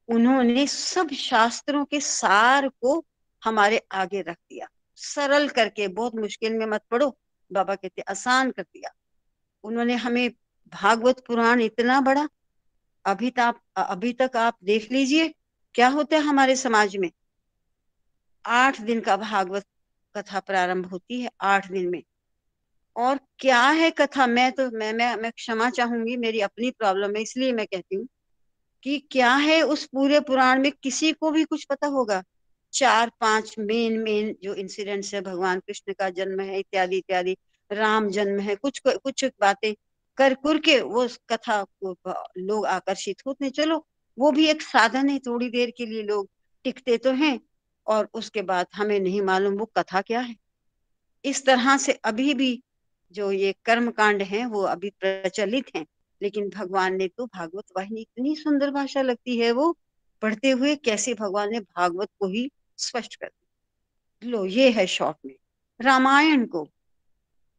उन्होंने सब शास्त्रों के सार को हमारे आगे रख दिया, सरल करके। बहुत मुश्किल में मत पड़ो, बाबा कहते आसान कर दिया उन्होंने हमें। भागवत पुराण इतना बड़ा, अभी तक आप देख लीजिए क्या होता है हमारे समाज में। 8 दिन का भागवत कथा प्रारंभ होती है, 8 दिन में। और क्या है कथा, मैं क्षमा चाहूंगी, मेरी अपनी प्रॉब्लम है इसलिए मैं कहती हूँ कि क्या है उस पूरे पुराण में, किसी को भी कुछ पता होगा? 4-5 मेन मेन जो इंसिडेंट्स है, भगवान कृष्ण का जन्म है, इत्यादि इत्यादि, राम जन्म है, कुछ कुछ बातें कर कुर के वो कथा को लोग आकर्षित होते हैं। चलो वो भी एक साधन है, थोड़ी देर के लिए लोग टिकते तो हैं, और उसके बाद हमें नहीं मालूम वो कथा क्या है। इस तरह से अभी भी जो ये कर्म कांड है वो अभी प्रचलित हैं। लेकिन भगवान ने तो भागवत वाहिनी, इतनी सुंदर भाषा लगती है वो पढ़ते हुए, कैसे भगवान ने भागवत को ही स्पष्ट कर दिया। लो ये है शॉर्ट में, रामायण को,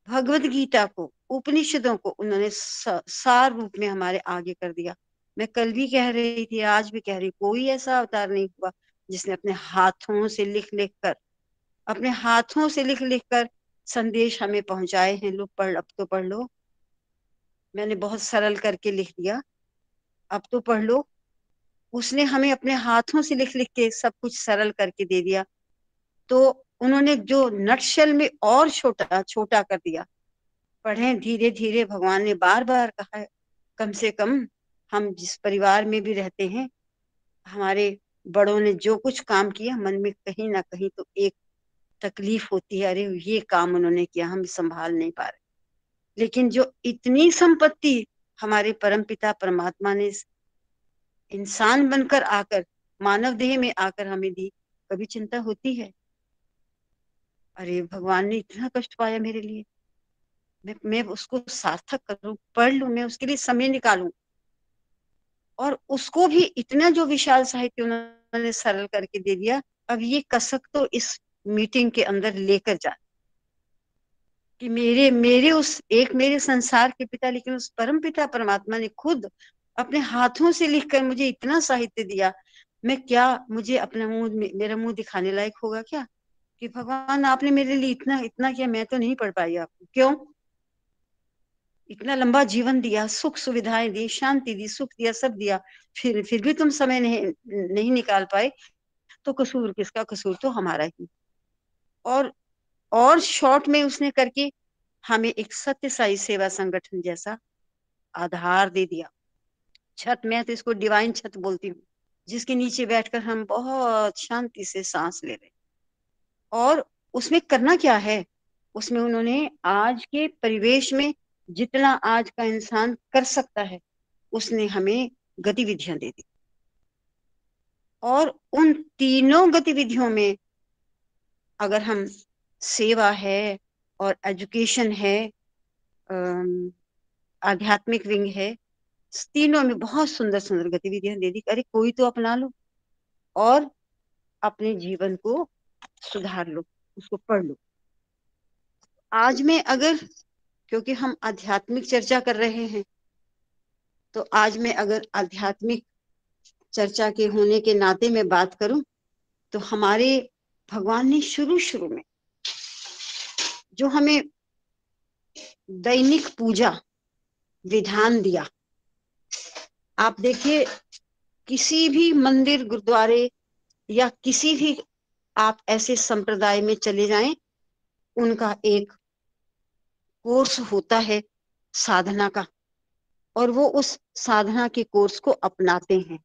भगवत गीता को, उपनिषदों को उन्होंने सार रूप में हमारे आगे कर दिया। मैं कल भी कह रही थी, आज भी कह रही, कोई ऐसा अवतार नहीं हुआ जिसने अपने हाथों से लिख लिख कर, अपने हाथों से लिख लिख कर संदेश हमें पहुंचाए हैं। लो पढ़, अब तो पढ़ लो, मैंने बहुत सरल करके लिख दिया, अब तो पढ़ लो। उसने हमें अपने हाथों से लिख लिख के सब कुछ सरल करके दे दिया। तो उन्होंने जो नटशेल में और छोटा छोटा कर दिया। पढ़ें धीरे धीरे, भगवान ने बार बार कहा है। कम से कम हम जिस परिवार में भी रहते हैं, हमारे बड़ों ने जो कुछ काम किया, मन में कहीं ना कहीं तो एक तकलीफ होती है, अरे ये काम उन्होंने किया, हम संभाल नहीं पा रहे। लेकिन जो इतनी संपत्ति हमारे परमपिता परमात्मा ने इंसान बनकर आकर, मानव देह में आकर हमें दी, कभी चिंता होती है? अरे भगवान ने इतना कष्ट पाया मेरे लिए, मैं उसको सार्थक करूं, पढ़ लूं, मैं उसके लिए समय निकालूं। और उसको भी इतना जो विशाल साहित्य उन्होंने सरल करके दे दिया। अब ये कसक तो इस मीटिंग के अंदर लेकर जा, कि मेरे मेरे उस एक मेरे संसार के पिता, लेकिन उस परम पिता परमात्मा ने खुद अपने हाथों से लिखकर मुझे इतना साहित्य दिया। मैं क्या, मुझे अपना मुंह, मेरा मुंह दिखाने लायक होगा क्या कि भगवान आपने मेरे लिए इतना इतना किया, मैं तो नहीं पढ़ पाई आपको? क्यों? इतना लंबा जीवन दिया, सुख सुविधाएं दी, शांति दी, सुख दिया, सब दिया, फिर भी तुम समय नहीं निकाल पाए। तो कसूर किसका? कसूर तो हमारा ही। और शॉर्ट में उसने करके हमें एक सत्य साई सेवा संगठन जैसा आधार दे दिया। छत, मैं तो इसको डिवाइन छत बोलती हूँ, जिसके नीचे बैठकर हम बहुत शांति से सांस ले रहे। और उसमें करना क्या है? उसमें उन्होंने आज के परिवेश में जितना आज का इंसान कर सकता है उसने हमें गतिविधियां दे दी। और उन तीनों गतिविधियों में अगर हम सेवा है और एजुकेशन है, आध्यात्मिक विंग है, तीनों में बहुत सुंदर सुंदर गतिविधियां दे दी। अरे कोई तो अपना लो और अपने जीवन को सुधार लो, उसको पढ़ लो। आज में अगर, क्योंकि हम आध्यात्मिक चर्चा कर रहे हैं, तो आज मैं अगर आध्यात्मिक चर्चा के होने के नाते में बात करूं तो हमारे भगवान ने शुरू शुरू में जो हमें दैनिक पूजा विधान दिया, आप देखिए किसी भी मंदिर गुरुद्वारे या किसी भी आप ऐसे संप्रदाय में चले जाएं, उनका एक कोर्स होता है साधना का, और वो उस साधना के कोर्स को अपनाते हैं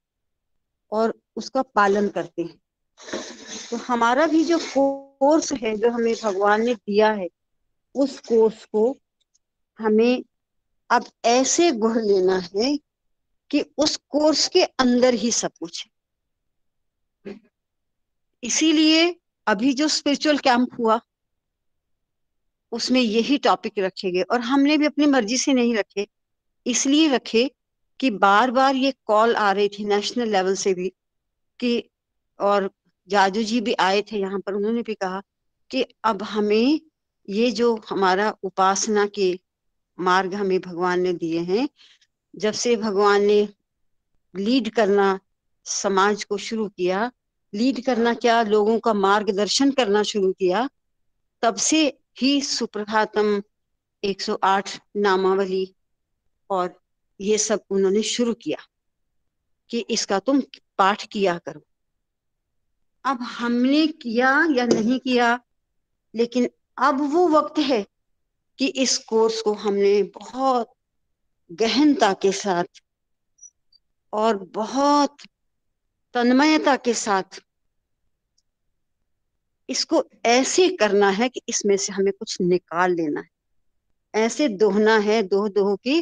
और उसका पालन करते हैं। तो हमारा भी जो कोर्स है जो हमें भगवान ने दिया है, उस कोर्स को हमें अब ऐसे गढ़ लेना है कि उस कोर्स के अंदर ही सब कुछ है। इसीलिए अभी जो स्पिरिचुअल कैंप हुआ उसमें यही टॉपिक रखे गए, और हमने भी अपनी मर्जी से नहीं रखे, इसलिए रखे कि बार बार ये कॉल आ रही थी नेशनल लेवल से भी कि, और जाजू जी भी आए थे यहाँ पर, उन्होंने भी कहा कि अब हमें ये जो हमारा उपासना के मार्ग हमें भगवान ने दिए हैं, जब से भगवान ने लीड करना समाज को शुरू किया, लीड करना क्या, लोगों का मार्गदर्शन करना शुरू किया, तब से ही सुप्रभातम 108 नामावली और ये सब उन्होंने शुरू किया कि इसका तुम पाठ किया करो। अब हमने किया या नहीं किया, लेकिन अब वो वक्त है कि इस कोर्स को हमने बहुत गहनता के साथ और बहुत तन्मयता के साथ इसको ऐसे करना है कि इसमें से हमें कुछ निकाल लेना है, ऐसे दोहना है दोह दोह की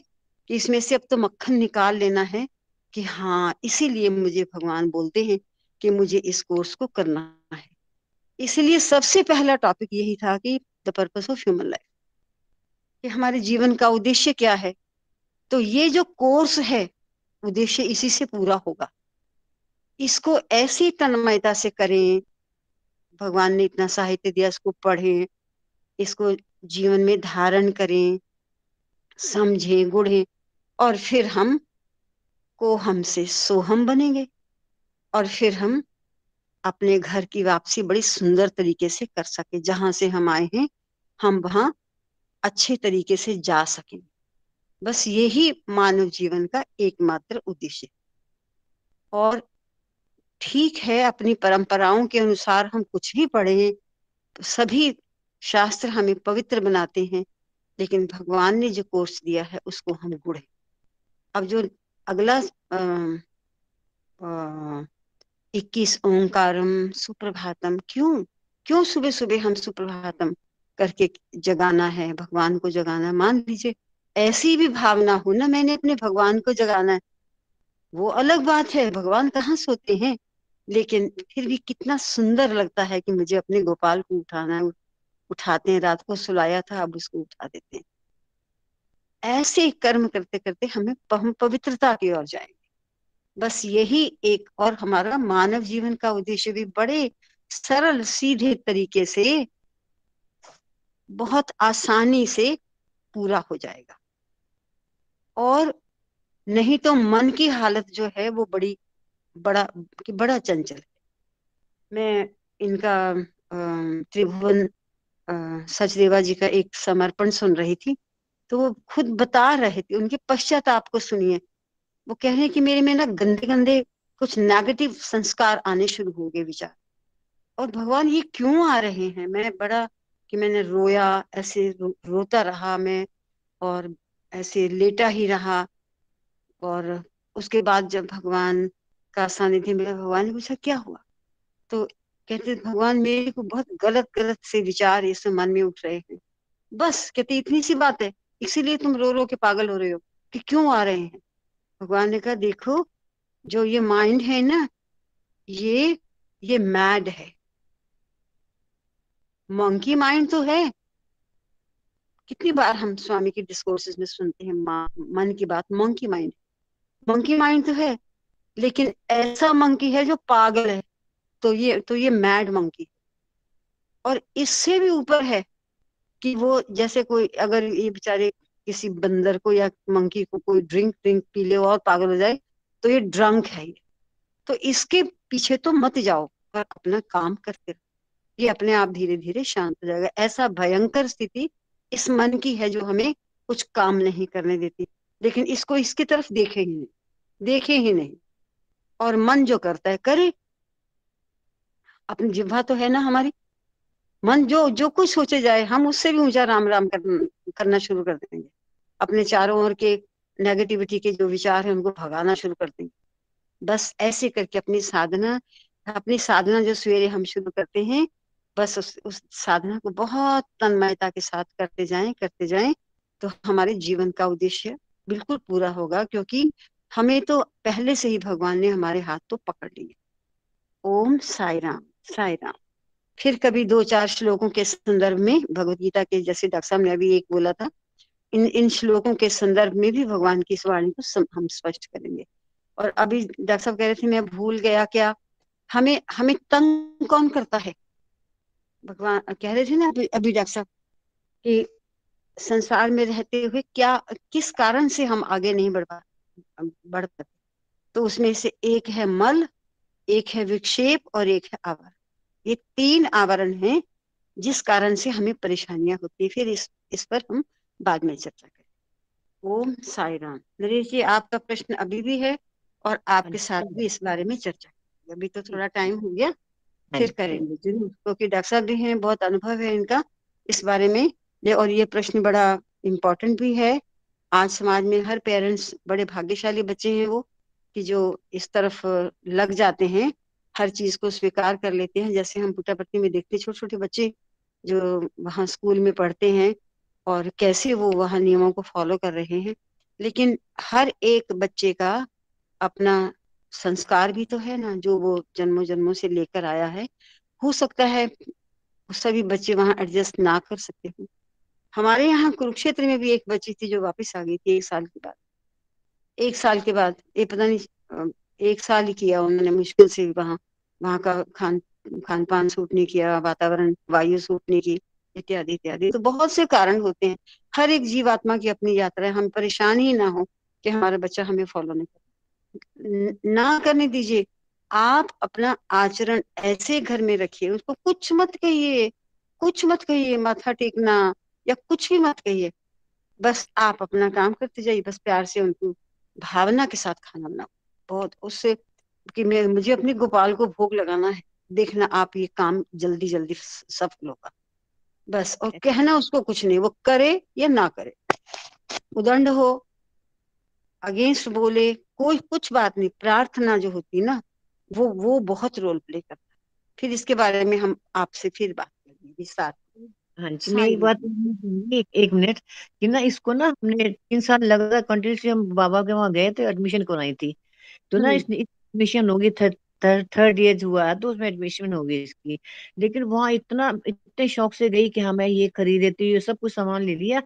कि इसमें से अब तो मक्खन निकाल लेना है कि हाँ, इसीलिए मुझे भगवान बोलते हैं कि मुझे इस कोर्स को करना है। इसलिए सबसे पहला टॉपिक यही था कि the purpose of human life, कि हमारे जीवन का उद्देश्य क्या है। तो ये जो कोर्स है उद्देश्य इसी से पूरा होगा। इसको ऐसी तन्मयता से करें, भगवान ने इतना साहित्य दिया, इसको पढ़ें, इसको जीवन में धारण करें, समझें, गुढ़ें, और फिर हम को हमसे सोहम बनेंगे, और फिर हम अपने घर की वापसी बड़ी सुंदर तरीके से कर सके। जहां से हम आए हैं हम वहां अच्छे तरीके से जा सकें। बस यही मानव जीवन का एकमात्र उद्देश्य। और ठीक है, अपनी परंपराओं के अनुसार हम कुछ भी पढ़ें, तो सभी शास्त्र हमें पवित्र बनाते हैं, लेकिन भगवान ने जो कोर्स दिया है उसको हम गुढ़े। अब जो अगला 21 ओंकारम सुप्रभातम, क्यों सुबह सुबह हम सुप्रभातम करके जगाना है, भगवान को जगाना। मान लीजिए ऐसी भी भावना हो ना, मैंने अपने भगवान को जगाना है, वो अलग बात है, भगवान कहाँ सोते हैं, लेकिन फिर भी कितना सुंदर लगता है कि मुझे अपने गोपाल को उठाना है। उठाते हैं, रात को सुलाया था अब उसको उठा देते हैं। ऐसे कर्म करते करते हमें हम पवित्रता की ओर जाएंगे। बस यही एक, और हमारा मानव जीवन का उद्देश्य भी बड़े सरल सीधे तरीके से बहुत आसानी से पूरा हो जाएगा। और नहीं तो मन की हालत जो है वो बड़ा चंचल है। मैं इनका त्रिभुवन सचदेवा जी का एक समर्पण सुन रही थी, तो वो खुद बता रहे थे, उनके पश्चाताप को सुनिए। वो कह रहे हैं कि मेरे में ना गंदे गंदे कुछ नेगेटिव संस्कार आने शुरू हो गए, विचार। और भगवान ये क्यों आ रहे हैं? मैंने रोया, ऐसे रोता रहा मैं, और ऐसे लेटा ही रहा। और उसके बाद जब भगवान का सानिध्य मिला, भगवान ने पूछा क्या हुआ, तो कहते भगवान मेरे को बहुत गलत गलत से विचार इस मन में उठ रहे हैं। बस कहते इतनी सी बात है, इसीलिए तुम रो रो के पागल हो रहे हो कि क्यों आ रहे हैं। भगवान ने कहा देखो, जो ये माइंड है ना, ये मैड है। मंकी माइंड तो है। कितनी बार हम स्वामी की डिस्कोर्सेज में सुनते हैं मन की बात। मंकी माइंड तो है, लेकिन ऐसा मंकी है जो पागल है। तो ये मैड मंकी। और इससे भी ऊपर है कि वो जैसे कोई, अगर ये बेचारे किसी बंदर को या मंकी को कोई ड्रिंक ड्रिंक पी ले और पागल हो जाए, तो ये ड्रंक है ये। तो इसके पीछे तो मत जाओ, पर अपना काम करते रहो। ये अपने आप धीरे धीरे शांत हो जाएगा। ऐसा भयंकर स्थिति इस मन की है जो हमें कुछ काम नहीं करने देती। लेकिन इसको इसकी तरफ देखे ही नहीं। और मन जो करता है करे। अपनी जिह्वा तो है ना हमारी। मन जो जो कुछ सोचे जाए, हम उससे भी ऊंचा राम राम करना शुरू कर देंगे। अपने चारों ओर के नेगेटिविटी के जो विचार हैं उनको भगाना शुरू कर देंगे। बस ऐसे करके अपनी साधना जो सवेरे हम शुरू करते हैं, बस उस साधना को बहुत तन्मयता के साथ करते जाएं तो हमारे जीवन का उद्देश्य बिल्कुल पूरा होगा। क्योंकि हमें तो पहले से ही भगवान ने हमारे हाथ तो पकड़ लिए। ओम साई राम, साई राम। फिर कभी 2-4 श्लोकों के संदर्भ में भगवत गीता के, जैसे डॉक्टर साहब ने अभी एक बोला था, इन श्लोकों के संदर्भ में भी भगवान की इस वाणी को हम स्पष्ट करेंगे। और अभी डॉक्टर साहब कह रहे थे, मैं भूल गया क्या, हमें हमें तंग कौन करता है। भगवान कह रहे थे ना अभी डॉक्टर साहब कि संसार में रहते हुए किस कारण से हम आगे नहीं बढ़ पाते। तो उसमें से एक है मल, एक है विक्षेप और एक है आवरण। ये 3 आवरण हैं जिस कारण से हमें परेशानियां होती है। फिर इस पर हम बाद में चर्चा करें। ओम साई राम। नरेश जी, आपका प्रश्न अभी भी है और आपके साथ भी इस बारे में चर्चा करेंगे। अभी तो थोड़ा टाइम हो गया, फिर करेंगे जरूर, क्योंकि डॉक्टर साहब भी हैं, बहुत अनुभव है इनका इस बारे में। और ये प्रश्न बड़ा इम्पोर्टेंट भी है। आज समाज में हर पेरेंट्स, बड़े भाग्यशाली बच्चे हैं वो, कि जो इस तरफ लग जाते हैं, हर चीज को स्वीकार कर लेते हैं। जैसे हम पुट्टापट्टी में देखते हैं छोटे छोटे बच्चे जो वहाँ स्कूल में पढ़ते हैं और कैसे वो वहाँ नियमों को फॉलो कर रहे हैं। लेकिन हर एक बच्चे का अपना संस्कार भी तो है ना, जो वो जन्मों जन्मों से लेकर आया है। हो सकता है सभी बच्चे वहाँ एडजस्ट ना कर सकते हो। हमारे यहाँ कुरुक्षेत्र में भी एक बच्ची थी जो वापस आ गई थी 1 साल के बाद। 1 साल के बाद, ये पता नहीं 1 साल ही किया उन्होंने मुश्किल से। वहाँ का खान पान सूट नहीं किया, वातावरण वायु सूट नहीं की, इत्यादि इत्यादि। तो बहुत से कारण होते हैं। हर एक जीवात्मा की अपनी यात्रा है। हम परेशान ही ना हो कि हमारा बच्चा हमें फॉलो नहीं करता, ना करने दीजिए। आप अपना आचरण ऐसे घर में रखिए, उसको कुछ मत कहिए, माथा टेकना या कुछ भी मत कहिए। बस आप अपना काम करते जाइए। बस प्यार से उनको भावना के साथ खाना बनाओ। बहुत उससे कि मुझे अपने गोपाल को भोग लगाना है, देखना आप ये काम जल्दी जल्दी सफल होगा। बस, और कहना उसको कुछ नहीं, वो करे या ना करे, उदंड हो, अगेंस्ट बोले, कोई कुछ बात नहीं। प्रार्थना जो होती है ना, वो बहुत रोल प्ले करता है। फिर इसके बारे में हम आपसे फिर बात करेंगे विस्तार। हाँ जी, मैं एक बात बोलूंगी, एक मिनट, कि ना इसको ना हमने 3 साल लगातार कंटिन्यूसली हम बाबा के वहाँ गए थे, एडमिशन कराई थी। तो ना इसने एडमिशन होगी, थर्ड ईयर हुआ है तो उसमें एडमिशन होगी इसकी। लेकिन वहाँ इतने शौक से गई कि हाँ मैं ये खरीद लेती हूँ, ये सब कुछ सामान ले लिया।